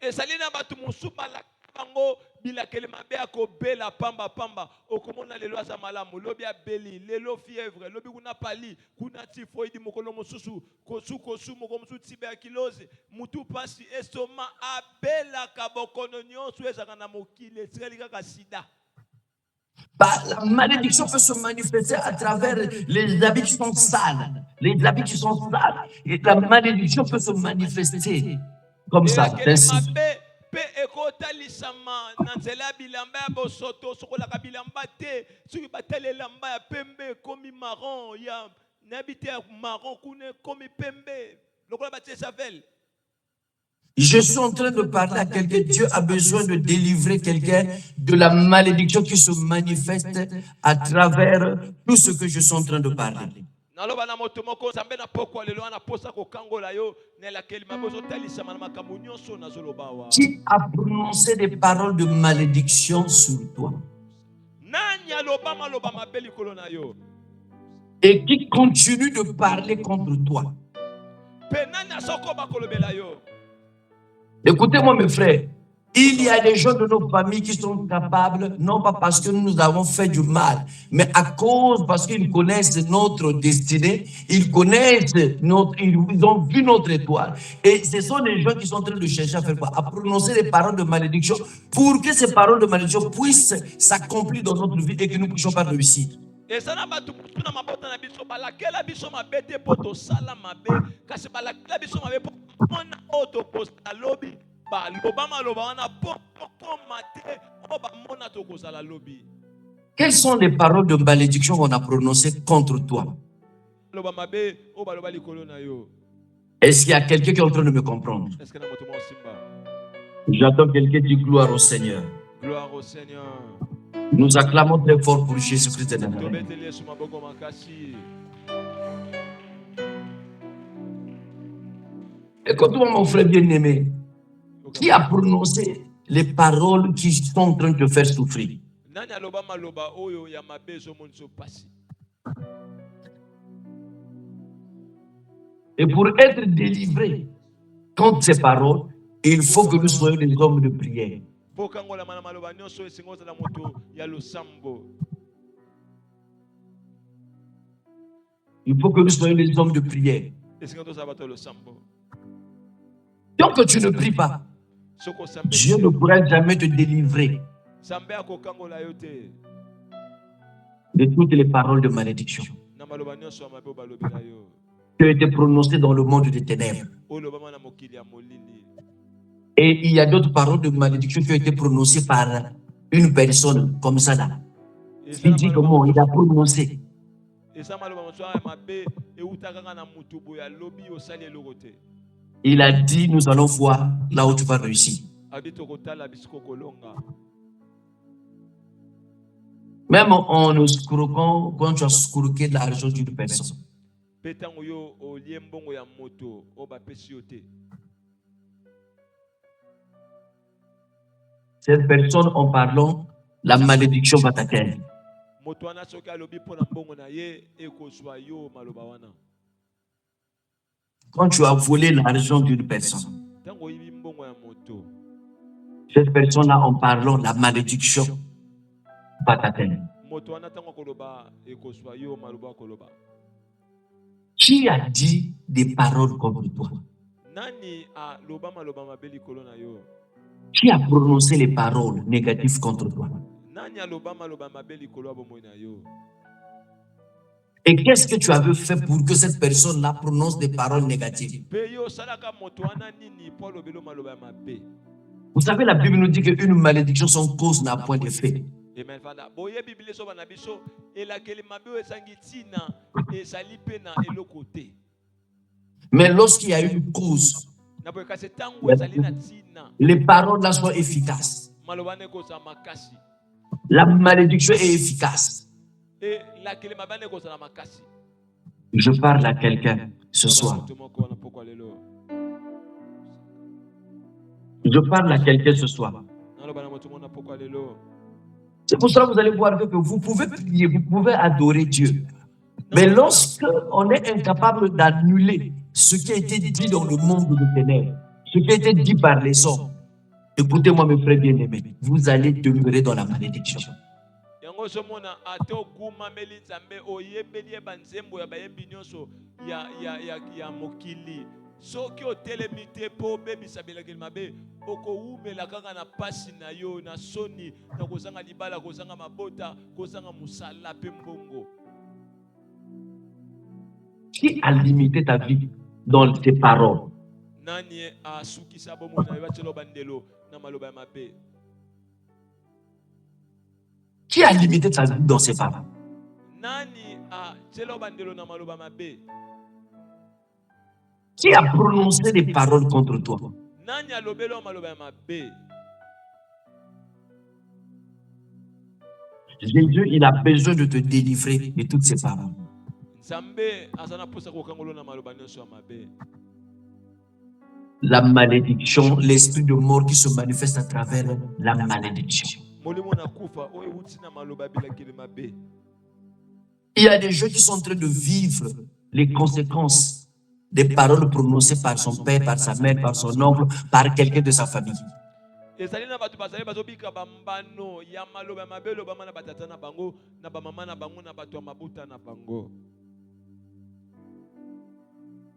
Et ça bango bilakele mabe akobela pamba pamba okomona lelo aza malamu lobi abeli lelo fièvre lobi kuna pali kuna typhoid mokolo mosusu kosu moko mosusu tuberculose mutu pasi estoma abela kabokono nyonso ezaka na mokili esali kaka sida. La malédiction peut se manifester à travers les habits qui sont sales. Les habits qui sont sales. Et la malédiction peut se manifester comme ça. Ainsi. Pe ekota lisama nanzela bilamba ya bosoto sokola ka bilamba te soki batele lamba ya pembe komi marron ya nabite ya marron kune komi pembe lokola batie savel. Je suis en train de parler à quelqu'un. Dieu a besoin de délivrer quelqu'un de la malédiction qui se manifeste à travers tout ce que je suis en train de parler. Qui a prononcé des paroles de malédiction sur toi? et qui continue de parler contre toi. mpe nani azokoba kolobela yo. Écoutez-moi, mes frères, il y a des gens de nos familles qui sont capables, non pas parce que nous avons fait du mal, mais à cause, parce qu'ils connaissent notre destinée, ils connaissent ils ont vu notre étoile. Et ce sont des gens qui sont en train de chercher à faire quoi? À prononcer des paroles de malédiction pour que ces paroles de malédiction puissent s'accomplir dans notre vie et que nous ne puissions pas réussir. eza na bato kutu na mabota na biso balakela biso mabe te mpo tosala mabe kasi balakela biso mabe mpo mona oyo tokozala lobi baloba maloba wana mpo tokoma te oyo bamona tokozala lobi. Quelles sont les paroles de malédiction qu'on a prononcées contre toi? Loba mabe oyo baloba likolo na yo. Est-ce qu'il y a quelqu'un qui est en train de me comprendre? Est-ce que na moto mwa osimba? J'attends quelqu'un qui dit gloire au Seigneur. Gloire au Seigneur. Nous acclamons très fort pour Jésus-Christ de Nazareth. Tobeteli Yesu maboko makasi. Écoute-moi, mon frère bien-aimé, qui a prononcé les paroles qui sont en train de te faire souffrir? Nani aloba maloba oyo ya mabe ezomonisa pasi. Et pour être délivré contre ces paroles, il faut que nous soyons des hommes de prière. Pokangola mana maloba nyonso esingoza na moto ya losambo. Il faut que nous soyons des hommes de prière. Esingoza za bato losambo. Tant que tu ne pries pas, Soko sambe. Dieu ne pourra jamais te délivrer Sambe akokangola yo te. de toutes les paroles de malédiction Na maloba nyonso ya mabe balobela yo. qui ont été prononcées dans le monde des ténèbres. Oyo bama na mokili ya molili. Et il y a d'autres paroles de malédiction qui ont été prononcées par une personne comme ça là. Il dit comment il a prononcé. Esa maloba moso ya mabe eutaka na mutu boya lobi osali eloko te. Il a dit, nous allons voir là où tu vas réussir. Abi tokotala bisiko kolonga. Même en escroquant, quand tu as escroqué l'argent d'une personne, Pe tango yo olie mbongo ya moto o bapesi yo te. cette personne en parlant, la malédiction va t'atteindre. Moto wana soki alobi mpona mbongo na ye ekozwa yo maloba wana. Quand tu as volé l'argent d'une personne, Tango oyibi mbongo ya moto. cette personne-là en parlant, la malédiction va t'atteindre. Moto wana tango koloba ekozwa yo maloba koloba. Qui a dit des paroles contre toi? Nani a loba maloba mabe likolo na yo? Qui a prononcé les paroles négatives contre toi? Nani a loba maloba mabe likolo ya bomoi na yo? Et qu'est-ce que tu avais fait pour que cette personne-là prononce des paroles négatives? Pe yo salaka moto wana nini po lobelo maloba mabe? Vous savez, la Bible nous dit qu'une malédiction sans cause n'a point d'effet. Amen fanda. Boye Bible so bana biso elakeli mabe esangi tina ezali pe na eloko te. Mais lorsqu'il y a une cause, Na boye kasi tango ezali na tina. les paroles-là sont efficaces. Maloba ne koza makasi. La malédiction est efficace. E lakeli mabe ne koza na makasi. Je parle à quelqu'un ce soir. Je parle à quelqu'un ce soir. C'est pour ça que vous allez voir que vous pouvez prier, vous pouvez adorer Dieu. Mais lorsque on est incapable d'annuler ce qui a été dit dans le monde des ténèbres, ce qui a été dit par les hommes, écoutez-moi mes frères bien-aimés, vous allez demeurer dans la malédiction. Yango somona ato kuma meli nzambe oyebeli banzembo ya bayebi nyonso ya mokili. Soki otelemi te po bebisa bilakeli mabe okowumela kaka na pasi na yo na soni na kozanga libala kozanga mabota kozanga musala pe mbongo. Qui a limité ta vie dans tes paroles? Nani asukisa bomo na yachelo bandelo na maloba ya mabe? Qui a limité ta vie dans ses paroles? Nani chelo bandelo na maloba mabe? Qui a prononcé des paroles contre toi? Nani alobelo maloba ya mabe? Jésus, il a besoin de te délivrer de toutes ces paroles. Nzambe azana posa kokangolo na maloba nyonso ya mabe. La malédiction, l'esprit de mort qui se manifeste à travers la malédiction. Molimo na kufa o ewuti na maloba bilakeli mabe. Il y a des gens qui sont en train de vivre les conséquences des paroles prononcées par son père, par sa mère, par son oncle, par quelqu'un de sa famille. ezali na bato bazali bazobika bambano ya maloba mabe lobama na batata na bango na bamama na bango na bato ya mabuta na bango.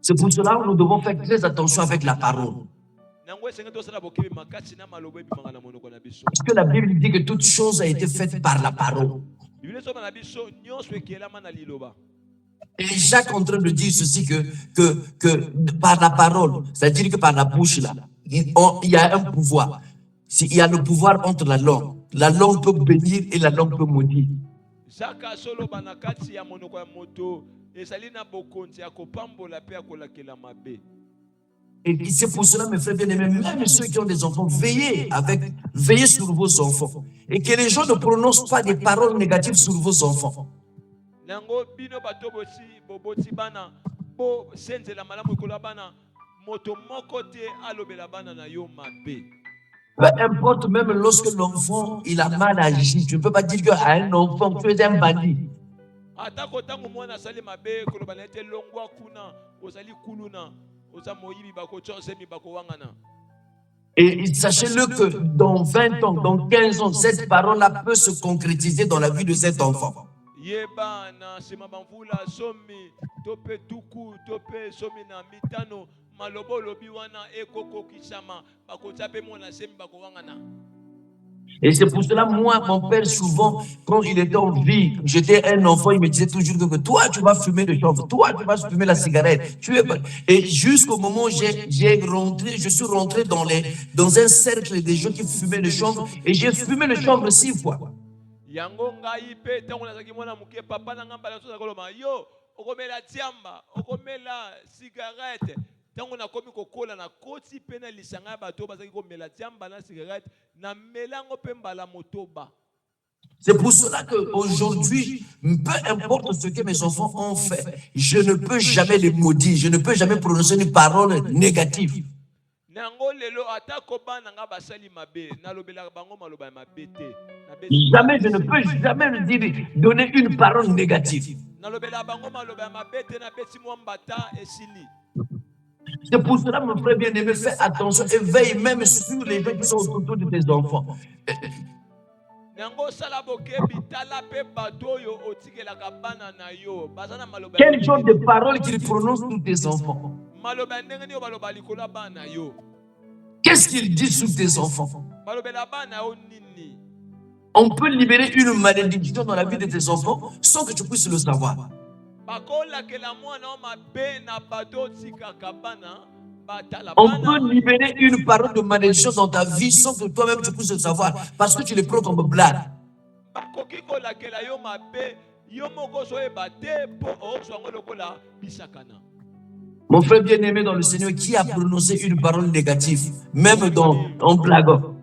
C'est pour cela que nous devons faire très attention avec la parole. Nango esenge tosala bokebi makasi na maloba ebimaka na monoko na biso. Parce que la Bible dit que toute chose a été faite par la parole. Biblia soba na biso nyonso ekelama na liloba. Et Jacques est en train de dire ceci que par la parole, c'est-à-dire que par la bouche là, il y a un pouvoir. Il y a le pouvoir entre la langue. La langue peut bénir et la langue peut maudire. Jacques solo banakati ya monoko ya moto ezali na bokonzi ya kopambola pe ya kolakela mabe. Et c'est pour cela, mes frères bien-aimés, même ceux qui ont des enfants, veillez sur vos enfants. Et que les gens ne prononcent pas des paroles négatives sur vos enfants. Nango bino bato boboti bana bo senzela malamu kola bana moto moko te alobela bana na yo mabe. Peu importe, même lorsque l'enfant il a mal agi, tu ne peux pas dire qu'à un enfant tu es un bandit. Atako tango mwana sali mabe koloba na ete longwa kuna ozali kuluna oza moyibi bako chonsemi bako wangana. Et sachez-le que dans 20 ans, dans 15 ans, cette parole-là peut se concrétiser dans la vie de cet enfant. Yeba na sema bamvula somi tope tuku tope somi na mitano malobo lobi wana ekoko kisama bakota pe mona semi bako wangana. Et c'est pour cela, moi, mon père, souvent, quand il était en vie, j'étais un enfant, il me disait toujours que toi, tu vas fumer le chanvre, toi, tu vas fumer la cigarette. Et jusqu'au moment où je suis rentré dans un cercle de gens qui fumaient le chanvre, et j'ai fumé le chanvre 6 fois. Yango ngai pe tango nazaki mwana muke papa na ngamba la soza koloma yo okomela tiamba okomela cigarette tango na komi kokola na koti pe na lisanga bato bazaki komela tiamba na cigarette na melango pe mbala motoba. C'est pour cela qu'aujourd'hui, peu importe ce que mes enfants ont fait, je ne peux jamais les maudire, je ne peux jamais prononcer une parole négative. Jamais, je ne peux jamais donner une parole négative. C'est pour cela, mon frère bien-aimé, fais attention et veille même sur les gens qui sont autour de tes enfants. Quel genre de paroles qu'ils prononcent sur tes enfants? Qu'est-ce qu'ils disent sur tes enfants? On peut libérer une malédiction dans la vie de tes enfants sans que tu puisses le savoir. On peut libérer une parole de malédiction dans ta vie sans que toi-même tu puisses le savoir parce que tu les prends comme blague. Mon frère bien-aimé dans le Seigneur, qui a prononcé une parole négative, même en blaguant?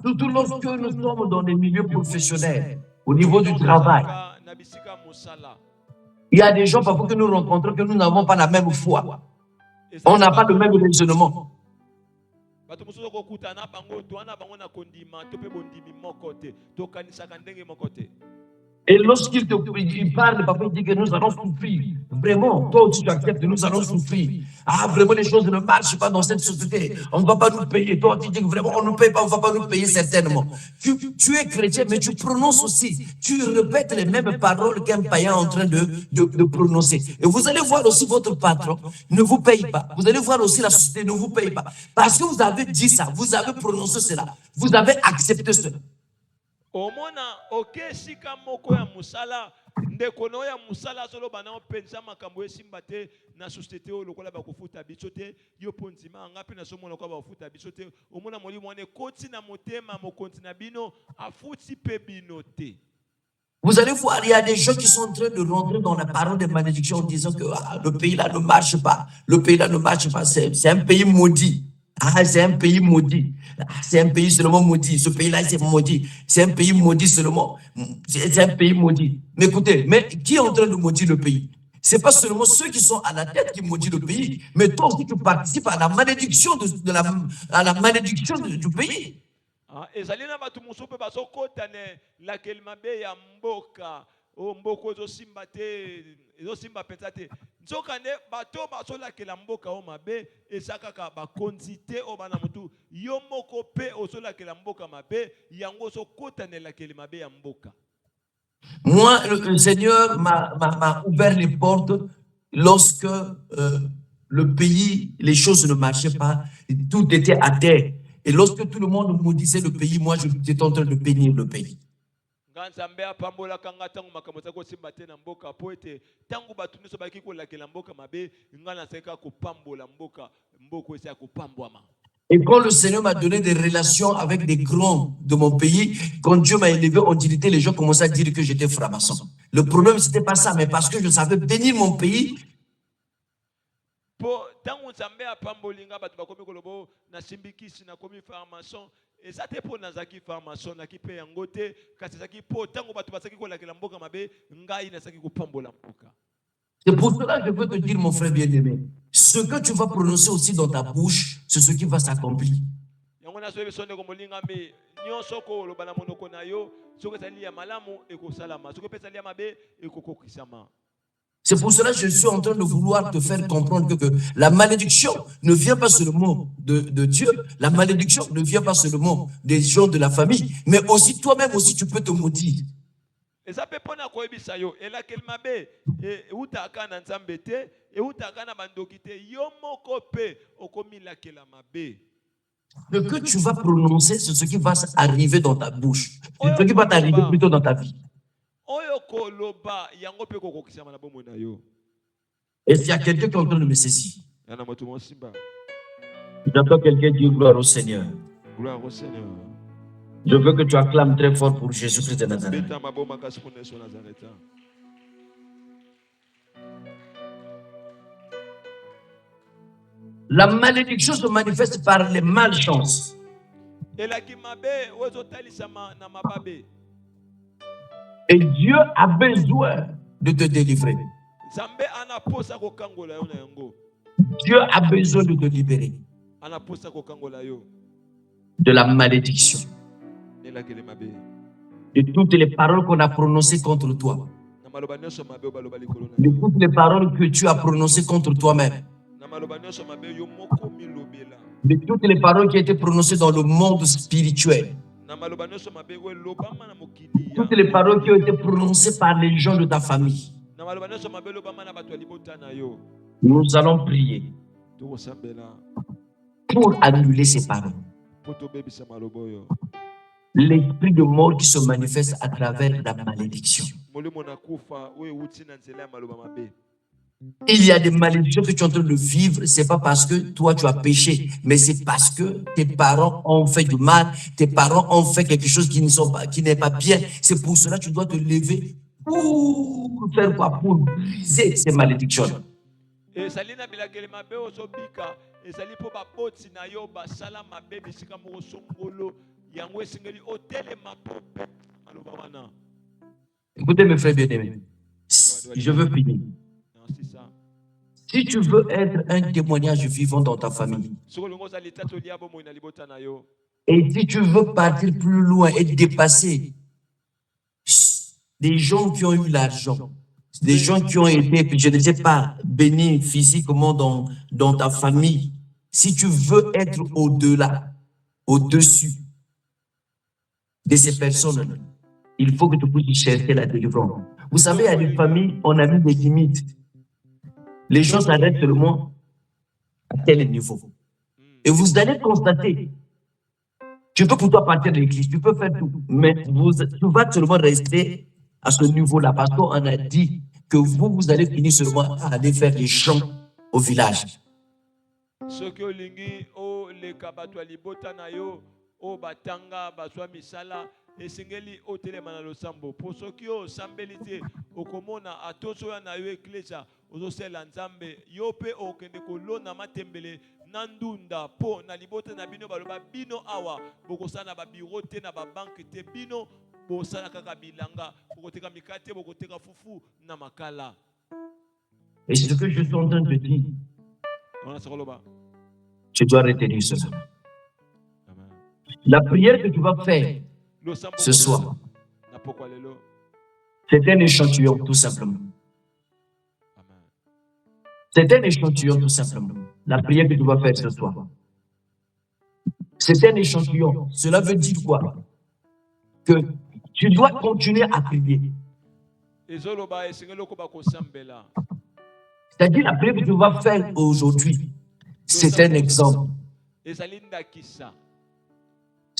Surtout lorsque nous sommes dans les milieux professionnels, au niveau du travail. Il y a des gens parfois que nous rencontrons que nous n'avons pas la même foi. On n'a pas le même raisonnement. Et lorsqu'il parle, parfois il dit que nous allons souffrir. Vraiment, toi aussi tu acceptes, nous allons souffrir. Ah, vraiment, les choses ne marchent pas dans cette société. On ne va pas nous payer. Toi, tu dis que vraiment, on ne paye pas, on ne va pas nous payer certainement. Tu es chrétien, mais tu prononces aussi. Tu répètes les mêmes paroles qu'un païen est en train de prononcer. Et vous allez voir aussi votre patron ne vous paye pas. Vous allez voir aussi la société ne vous paye pas. Parce que vous avez dit ça, vous avez prononcé cela, vous avez accepté cela. Omona okesika moko ya musala ndeko no ya musala solo bana openza makambo esimba te na société o lokola ba kofuta biso te yo ponzima ngapi na somo lokola ba kofuta biso te omona moli mwane koti na motema mokonzi na bino afuti pe bino te. Vous allez voir, il y a des gens qui sont en train de rentrer dans la parole de malédiction en disant que le pays là ne marche pas, le pays là ne marche pas, c'est un pays maudit. Ah, c'est un pays maudit. C'est un pays seulement maudit. Ce pays-là, c'est maudit. C'est un pays maudit seulement. C'est un pays maudit. Mais écoutez, mais qui est en train de maudire le pays? Ce n'est pas seulement ceux qui sont à la tête qui maudissent le pays, mais toi aussi tu participes à la malédiction, à la malédiction du pays. ezali na bato mosusu mpe bazokota ne lakeli mabe ya mboka o mboka ezosimba te ezosimba mpenza te nzoka nde bato bazolakela mboka o mabe eza kaka bakonzi te o bana motu yo moko mpe ozolakela mboka mabe yango ozokota ne lakeli mabe ya mboka. Moi, le Seigneur m'a ouvert les portes lorsque le pays, les choses ne marchaient pas, tout était à terre. Et lorsque tout le monde maudissait le pays, moi, j'étais en train de bénir le pays. Nzambe apambolaka nga ntango makambo eza kosimba te na mboka po ete ntango bato nyonso baki kolakela mboka mabe nga nazalaki kopambola mboka eza kopambwama. Et quand le Seigneur m'a donné des relations avec des grands de mon pays, quand Dieu m'a élevé en dignité, les gens commençaient à dire que j'étais franc-maçon. Le problème, c'était pas ça, mais parce que je savais bénir mon pays. Po tango Nzambe apamboli nga bato bakomi kolobo na simbikisi na komi franc-maçon eza te po nazaki franc-maçon naki pe yango te kasi ezaki po tango bato bazaki kolakela mboka mabe ngai nazaki kopambola mboka. C'est pour cela que je veux te dire, mon frère bien-aimé, ce que tu vas prononcer aussi dans ta bouche, c'est ce qui va s'accomplir. Yango na soyebi sonde ko molinga me nyonso ko loba na monoko na yo soko ezali ya malamu ekosalama soko pe ezali ya mabe ekokokisama. C'est pour cela que je suis en train de vouloir te faire comprendre que la malédiction ne vient pas seulement de Dieu, la malédiction ne vient pas seulement des gens de la famille, mais aussi toi-même aussi tu peux te maudire. Eza pe pona koyebisa yo elakeli mabe eutaka na Nzambe te eutaka na bandoki te yo moko pe okomilakela mabe. Ce que tu vas prononcer, c'est ce qui va arriver dans ta bouche, c'est ce qui va t'arriver plutôt dans ta vie. Et s'il y a quelqu'un qui est en train de me saisir, j'entends quelqu'un dire gloire au Seigneur. Gloire au Seigneur. Je veux que tu acclames très fort pour Jésus-Christ de Nazareth. La malédiction se manifeste par les malchances. Et Dieu a besoin de te délivrer. Dieu a besoin de te libérer de la malédiction, de toutes les paroles qu'on a prononcées contre toi, de toutes les paroles que tu as prononcées contre toi-même, de toutes les paroles qui ont été prononcées dans le monde spirituel, toutes les paroles qui ont été prononcées par les gens de ta famille. Nous allons prier pour annuler ces paroles. L'esprit de mort qui se manifeste à travers la malédiction. Il y a des malédictions que tu es en train de vivre, c'est pas parce que toi tu as péché, mais c'est parce que tes parents ont fait du mal, tes parents ont fait quelque chose qui n'est pas bien. C'est pour cela que tu dois te lever pour faire quoi? Pour briser ces malédictions. Écoutez mes frères bien-aimés, je veux finir. Si tu veux être un témoignage vivant dans ta famille, et si tu veux partir plus loin et dépasser des gens qui ont eu l'argent, des gens qui ont été, je ne sais pas, bénis physiquement dans ta famille, si tu veux être au-delà, au-dessus de ces personnes, il faut que tu puisses chercher la délivrance. Vous savez, à des familles, on a mis des limites. Les gens s'arrêtent seulement à tel niveau. Et vous allez constater, tu peux pour toi partir de l'église, tu peux faire tout, mais tu vas seulement rester à ce niveau-là, parce qu'on a dit que vous allez finir seulement à aller faire les chants au village. Esengeli otelema na losambo posoki o sambeli te okomona atoso ya na yo eklesia ozosela nzambe yo pe okende kolona matembele na ndunda po na libota na bino baloba bino awa bokosana ba biro te na ba banque te bino bosala kaka bilanga bokoteka mikate bokoteka fufu na makala. Et c'est ce que je suis en train de dire. Tu dois retenir cela. La prière que tu vas faire ce soir, c'est un échantillon tout simplement. C'est un échantillon tout simplement. La prière que tu vas faire ce soir. C'est un échantillon. Cela veut dire quoi? Que tu dois continuer à prier. C'est-à-dire la prière que tu vas faire aujourd'hui, c'est un exemple.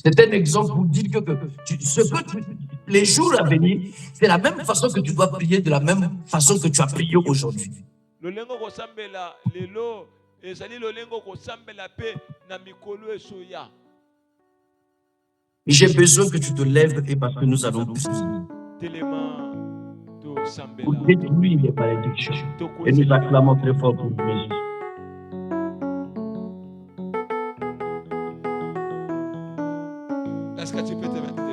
C'est un exemple pour dire que les jours à venir, c'est la même façon que tu dois prier, de la même façon que tu as prié aujourd'hui. J'ai besoin que tu te lèves et parce que nous allons prier pour détruire les malédictions. Et nous acclamons très fort pour Jésus. Est-ce que tu peux te mettre debout?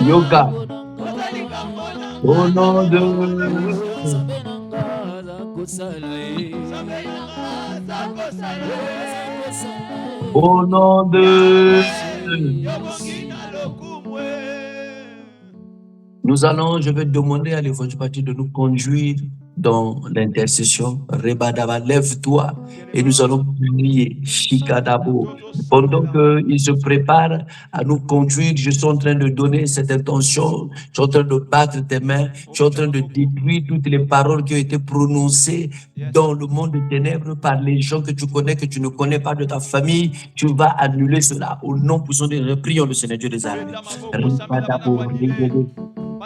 Yoga. Au nom de au nom de nous allons, je vais demander à l'évangile de nous conduire dans l'intercession. Rebadaba, lève-toi et nous allons prier. Shikadabo. Pendant qu'il se prépare à nous conduire, je suis en train de donner cette intention. Je suis en train de battre tes mains. Je suis en train de détruire toutes les paroles qui ont été prononcées dans le monde des ténèbres par les gens que tu connais, que tu ne connais pas de ta famille. Tu vas annuler cela au nom puissant de prions le Seigneur Dieu des armées. Rebadabo,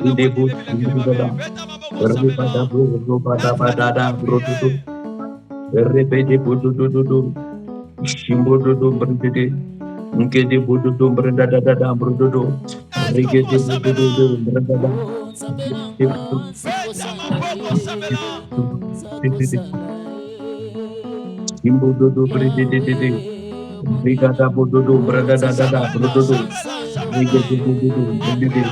Idebo Shindada, Rebadabo, Robadabada, Brododo, Rebede Bododo, Shimbododo, Brede, Nkede Bododo, Bredada, Brododo, Regede Bododo, Bredada, Shimbododo, Brede, Brigada Bododo, Bredada, Brododo, Regede Bododo, Brede.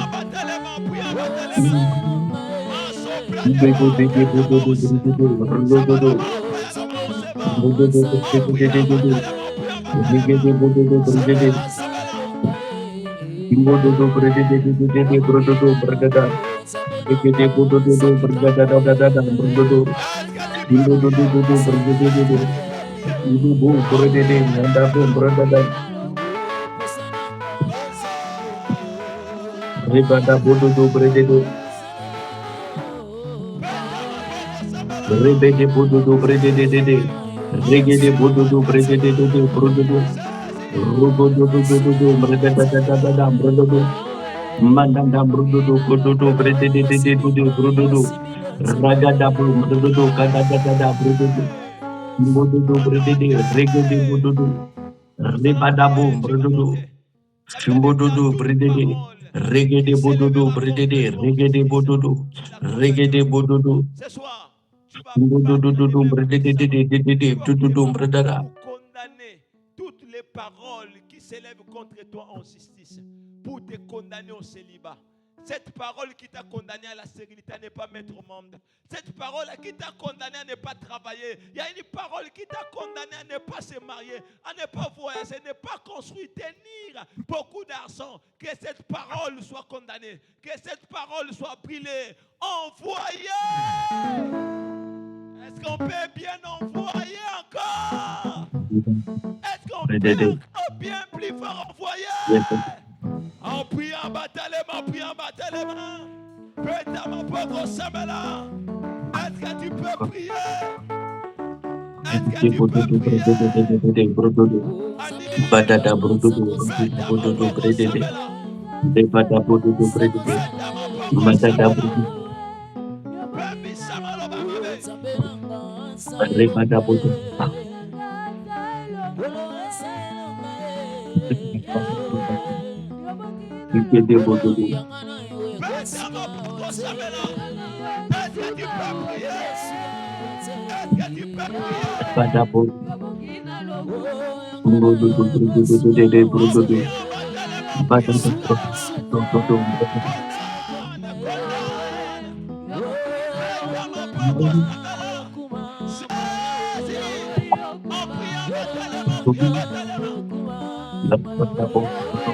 Rebada bododo brededo. Rebede bododo brededede. Regede bododo brededede brododo. Robododo brededada brododo. Mandanda brududu kududu brededededede brududu. Ragadabu brududu kadadadada brududu. Mududu bredede regede bududu. Ribadabu brududu. La Bible dit dans Shimbududu toute bredede. parole Regede qui bududu s'élèvera bredede. contre toi en Regede justice, bududu. tu la Regede condamneras. bududu. Ce soir, tu vas battre les Mbudududu mains puissamment, brededededede dududu fortement bredada. pour condamner toutes les paroles qui s'élèvent contre toi en justice, pour te condamner au célibat. Cette parole qui t'a condamné à la stérilité, à ne pas mettre au monde. Cette parole qui t'a condamné à ne pas travailler. Il y a une parole qui t'a condamné à ne pas se marier, à ne pas voyager, à ne pas construire, tenir beaucoup d'argent. Que cette parole soit condamnée. Que cette parole soit brûlée. Envoyez! Est-ce qu'on peut bien envoyer encore? Est-ce qu'on peut Bredede. encore bien plus fort envoyer? Yes. En priant, battez les mains, en priant, battez les mains. Pète ma pauvre Samela. Est-ce que tu peux prier? Est-ce que tu peux prier? Brededededede brududu. Anini, Badada brududu. pète ma Bududu pauvre bredede. Samela. Debada bududu bredede. Pète ma pauvre Madada Samela. brududu. Pète Samela, bababe. Rebada bududu. Regede bududu. Pète ma pauvre Samela. Est-ce que tu peux prier? Est-ce que tu peux prier? Bada bududu. Brududu bredededede brududu. En priant, battez les mains, en Badada priant, brududu. condamne.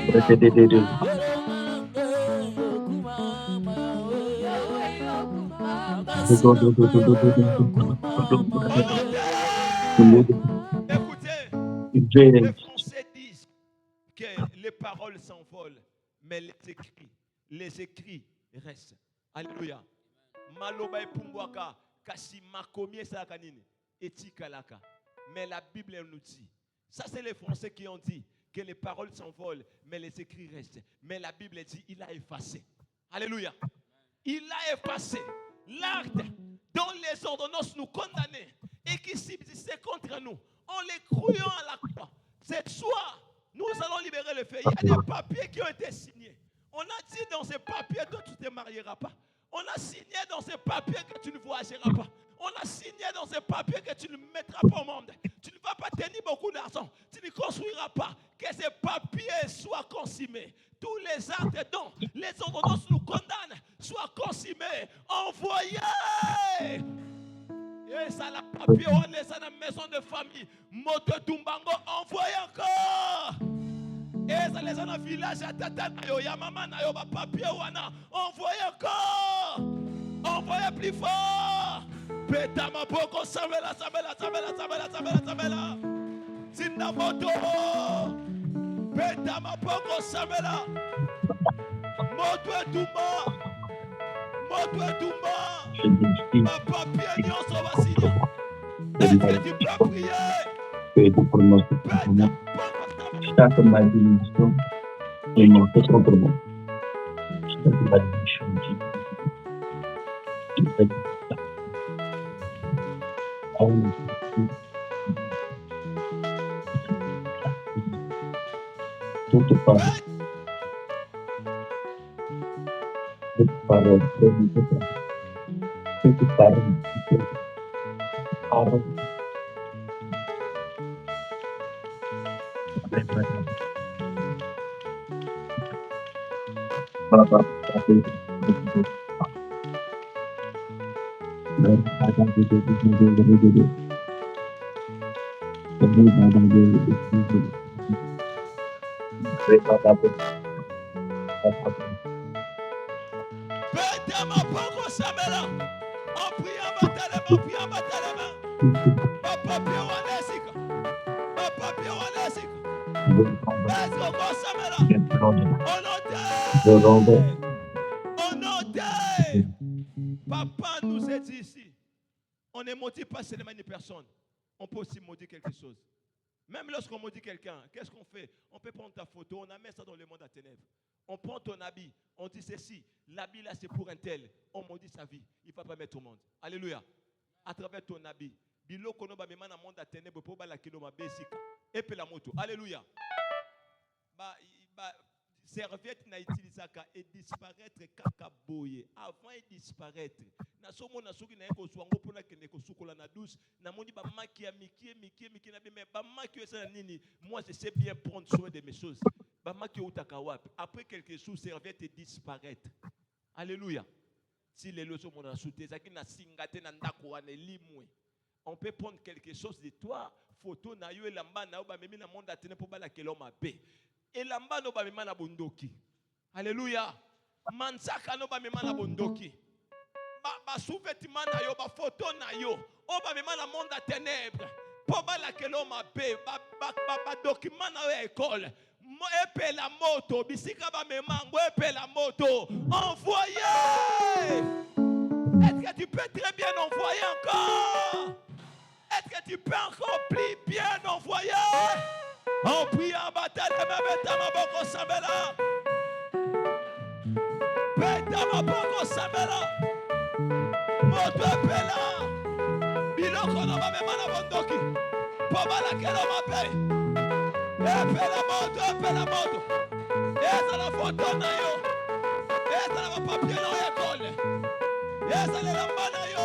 Bredededede. Écoutez, Very les Français disent que les paroles s'envolent, mais les écrits restent. Alléluia. Maloba epungwaka kasi makomi esalaka nini etikalaka. Mais la Bible nous dit, ça c'est les Français qui ont dit que les paroles s'envolent, mais les écrits restent. Mais la Bible dit, il a effacé. Alléluia. Il a effacé l'acte dont les ordonnances nous condamnaient et qui subsistait contre nous. En les croyant à la croix. Cette soir, nous allons libérer le fait. Il y a des papiers qui ont été signés. On a dit dans ces papiers que tu ne te marieras pas. On a signé dans ces papiers que tu ne voyageras pas. On a signé dans ces papiers que tu ne mettras pas au monde. Tu ne vas pas tenir beaucoup d'argent. Tu ne construiras pas. Que ces papiers soient consommés. Tous les actes dont les ordonnances nous condamnent soient consommés. Envoyés. Et ça la papier, on est dans la maison de famille. Moto Tumbango, envoyez encore. Et ça les dans le village à tata nayo, ya maman nayo, ba papier wana. Envoyez encore. Envoyez plus fort. Peta ma boko, samela. Sinda moto. Peta ma boko, samela. Moto Tumba. Ma papier nyonso va signer. Est-ce que tu peux prier? Chaque malédiction est montée contre moi. Chaque malédiction toute parole, Pète ma boko, samela. En priant, ma papier wana esika. Ma papier wana esika. Est-ce qu'on samela? Honoté. Papa nous a dit ici, on ne maudit pas seulement une personne, on peut aussi maudire quelque chose. Même lorsqu'on maudit quelqu'un, qu'est-ce qu'on fait? On peut prendre ta photo, on amène ça dans le monde à ténèbres. On prend ton habit, on dit ceci, l'habit là c'est pour un tel, on maudit sa vie, il ne faut pas mettre au monde. Alléluia. À travers ton habit, biloko no ba mema na monde a ténèbres pour ba la kilo ma besika. Et puis la moto. Alléluia. Serviette na utilisaka et disparaître kaka boye avant de disparaître na somo na soki na eko swango pona kende ko sukola na douce na moni ba maki ya miki na be ba maki esa nini moi je sais bien prendre soin de mes choses ba maki utaka wapi après quelques jours serviette et disparaître. Alléluia. Si les leçons mon souté zaki na singate na ndako wana limwe on peut prendre quelque chose de toi photo na yo elamba na yo ba memi na monde atene po ba la keloma be. Et lamba no ba mema na bondoki. Alléluia. Mansaka no ba mema na bondoki. Ba sous-vêtement na yo, ba photo na yo. O ba mema na monde à ténèbres. Po ba la kelo ma be, ba document na yo école. Mo epe la moto, bisika ba mema ngo epe la moto. Envoyez. Est-ce que tu peux très bien envoyer encore? Est-ce que tu peux encore plus bien envoyer? En priant, bataille, beta ma boko samela. Beta ma boko samela. Moto pela. Biloko no ba mema na bondoki. Poba la kelo ma pe. Epela moto. Esa la photo na yo. Esa la papier na école. Esa la lamba na yo.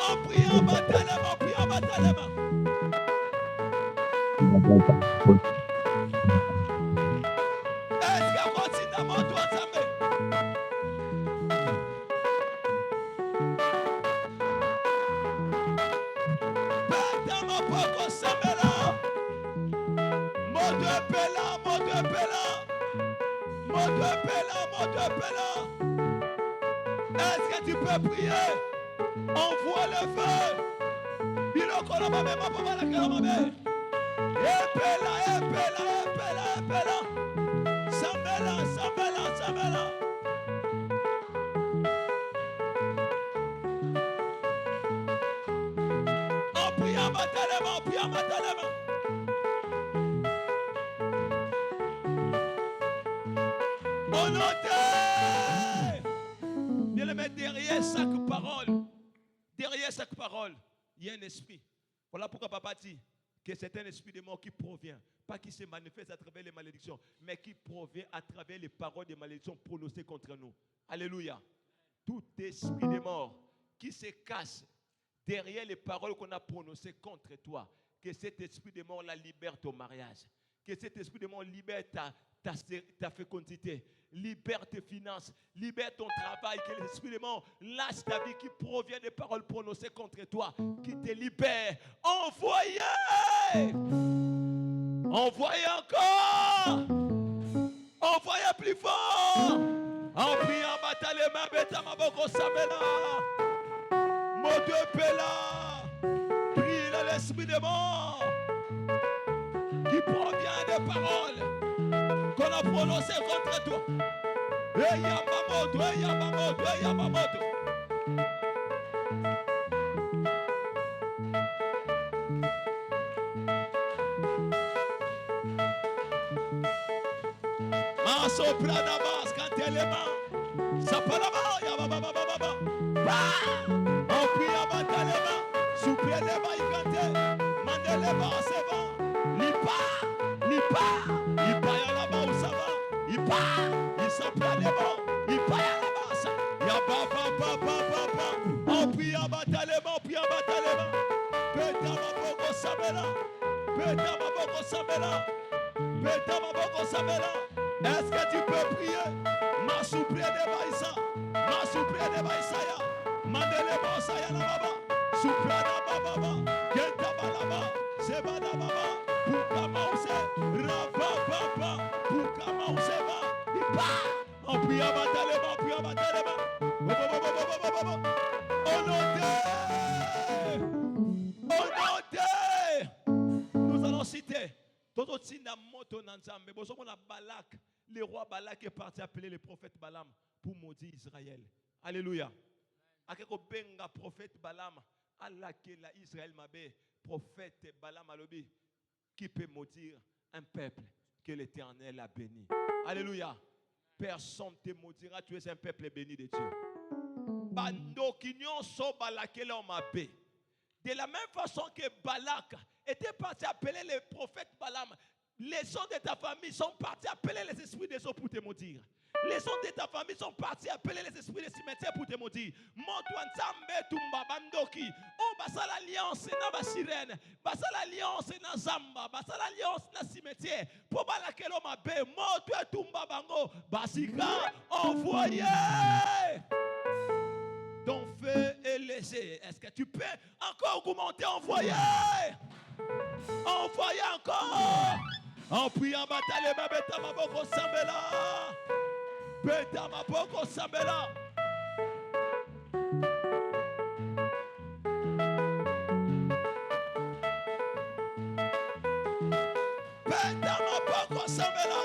En priant, bataille, Est-ce que continue à monter ensemble? Bata ma poko samela. Moto pela. Est-ce que tu peux prier? Envoie le feu. Biloko na ba mema pa la kala mabe. Epela. Samela. En priant matalema. On note. Bien le mettre derrière chaque parole, il y a un esprit. Voilà pourquoi papa dit que c'est un esprit de mort qui provient, pas qui se manifeste à travers les malédictions, mais qui provient à travers les paroles de malédiction prononcées contre nous. Alléluia. Tout esprit de mort qui se cache derrière les paroles qu'on a prononcées contre toi, que cet esprit de mort la libère ton mariage, que cet esprit de mort libère ta fécondité, libère tes finances, libère ton travail, que l'esprit de mort lâche ta vie qui provient des paroles prononcées contre toi, qui te libère. Envoyez encore, envoyez plus fort, en priant, bataille ma bêta ma boko samela, moto pela, prie l'esprit de mort qui provient des paroles qu'on a prononcé contre toi. Hey Yamamoto. Soprana basse quand elle est main. Ça parle là-bas, yabababababa. On prie à battre les mains. Souple les mains, il cante. Mande les mains, c'est bon. Lipa, là-bas où ça va. Il s'en prend les mains. Il part là-bas, ça. Yabababababa. On prie à battre les mains, Peta ma boko samela. Est-ce que tu peux prier? Ma souple de Baïsa. Mandele Bosaya la baba. Souple na baba. Kenta balaba. Seba na baba. Puka mause. Rava baba. Puka mause ba. Ipa. On prie à Batalema. Nous allons citer. Balak, le roi Balak est parti appeler le prophète Balaam pour maudire Israël. Alléluia. Akeko benga prophète Balaam, Allah que la Israël mabe, prophète Balaam alobi, qui peut maudire un peuple que l'Éternel a béni. Alléluia. personne te maudira, tu es un peuple béni de Dieu. De la même façon que Balak était parti appeler les prophètes Balaam, les gens de ta famille sont partis appeler les esprits des eaux pour te maudire. Les gens de ta famille sont partis appeler les esprits des cimetières pour te maudire. Oh, basa l'alliance na ba sirène, basa l'alliance na zamba, basa l'alliance na cimetière. Pour balakelo mabe, moto etumba bango, basika envoyé. Ton feu est léger. Est-ce que tu peux encore augmenter, envoyer? Envoyer encore. En priant, bataille, beta maboko sambela. Beta maboko sambela. Beta maboko sambela.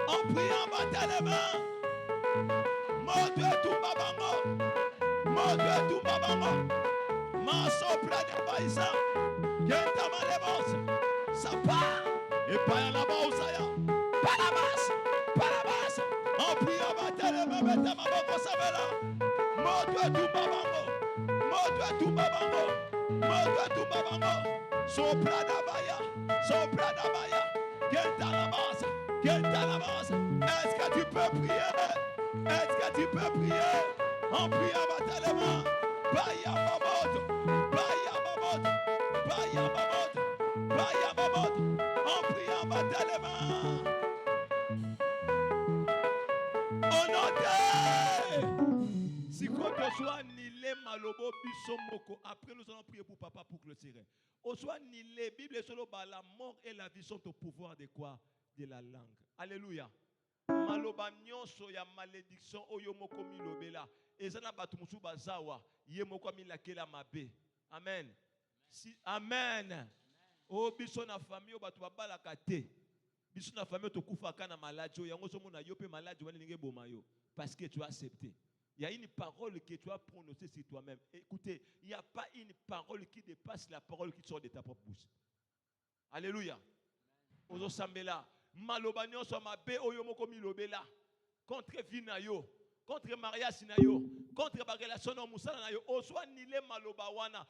En priant, bataille les mains. Moto tumba bango. Moto tumba bango. Maso plane paisa. Genta malebos. Sapa. Et pas la bausaya. Palabas. Palabas. En priant bataille les mains. Beta maboko sambela. Moto tumba bango. Moto tumba bango. Moto tumba bango. Sopra da baya. Sopra da baya. Genta la base. Genta la base. Est-ce que tu peux prier? Est-ce que tu peux prier? En priant batalement. Baya mamoto. Baya mamoto. Baya mamoto. Baya mamoto. En priant batalement. On entend. Si quand on soit nilé malobo bisomoko, après nous allons prier pour papa pour clôturer. On soit nilé, Bible solo la mort et la vie sont au pouvoir de quoi? De la langue. Alléluia. Maloba nyonso ya malédiction oyo moko milobela. Ezana batu musu bazawa, ye moko milakela mabe. Amen. Si amen. O biso na famille o batu babala kate. Biso na famille to kufa kana maladie yango so mona yo pe maladie wana ninge boma yo parce que tu as accepté. Il y a une parole que tu as prononcée sur toi-même. Écoutez, il n'y a pas une parole qui dépasse la parole qui sort de ta propre bouche. Alléluia. Ozo sambela. Maloba nyonso mabe oyo moko milobela contre vie na yo, contre mariage na yo, contre ba relation na musala na yo, oswa nile maloba wana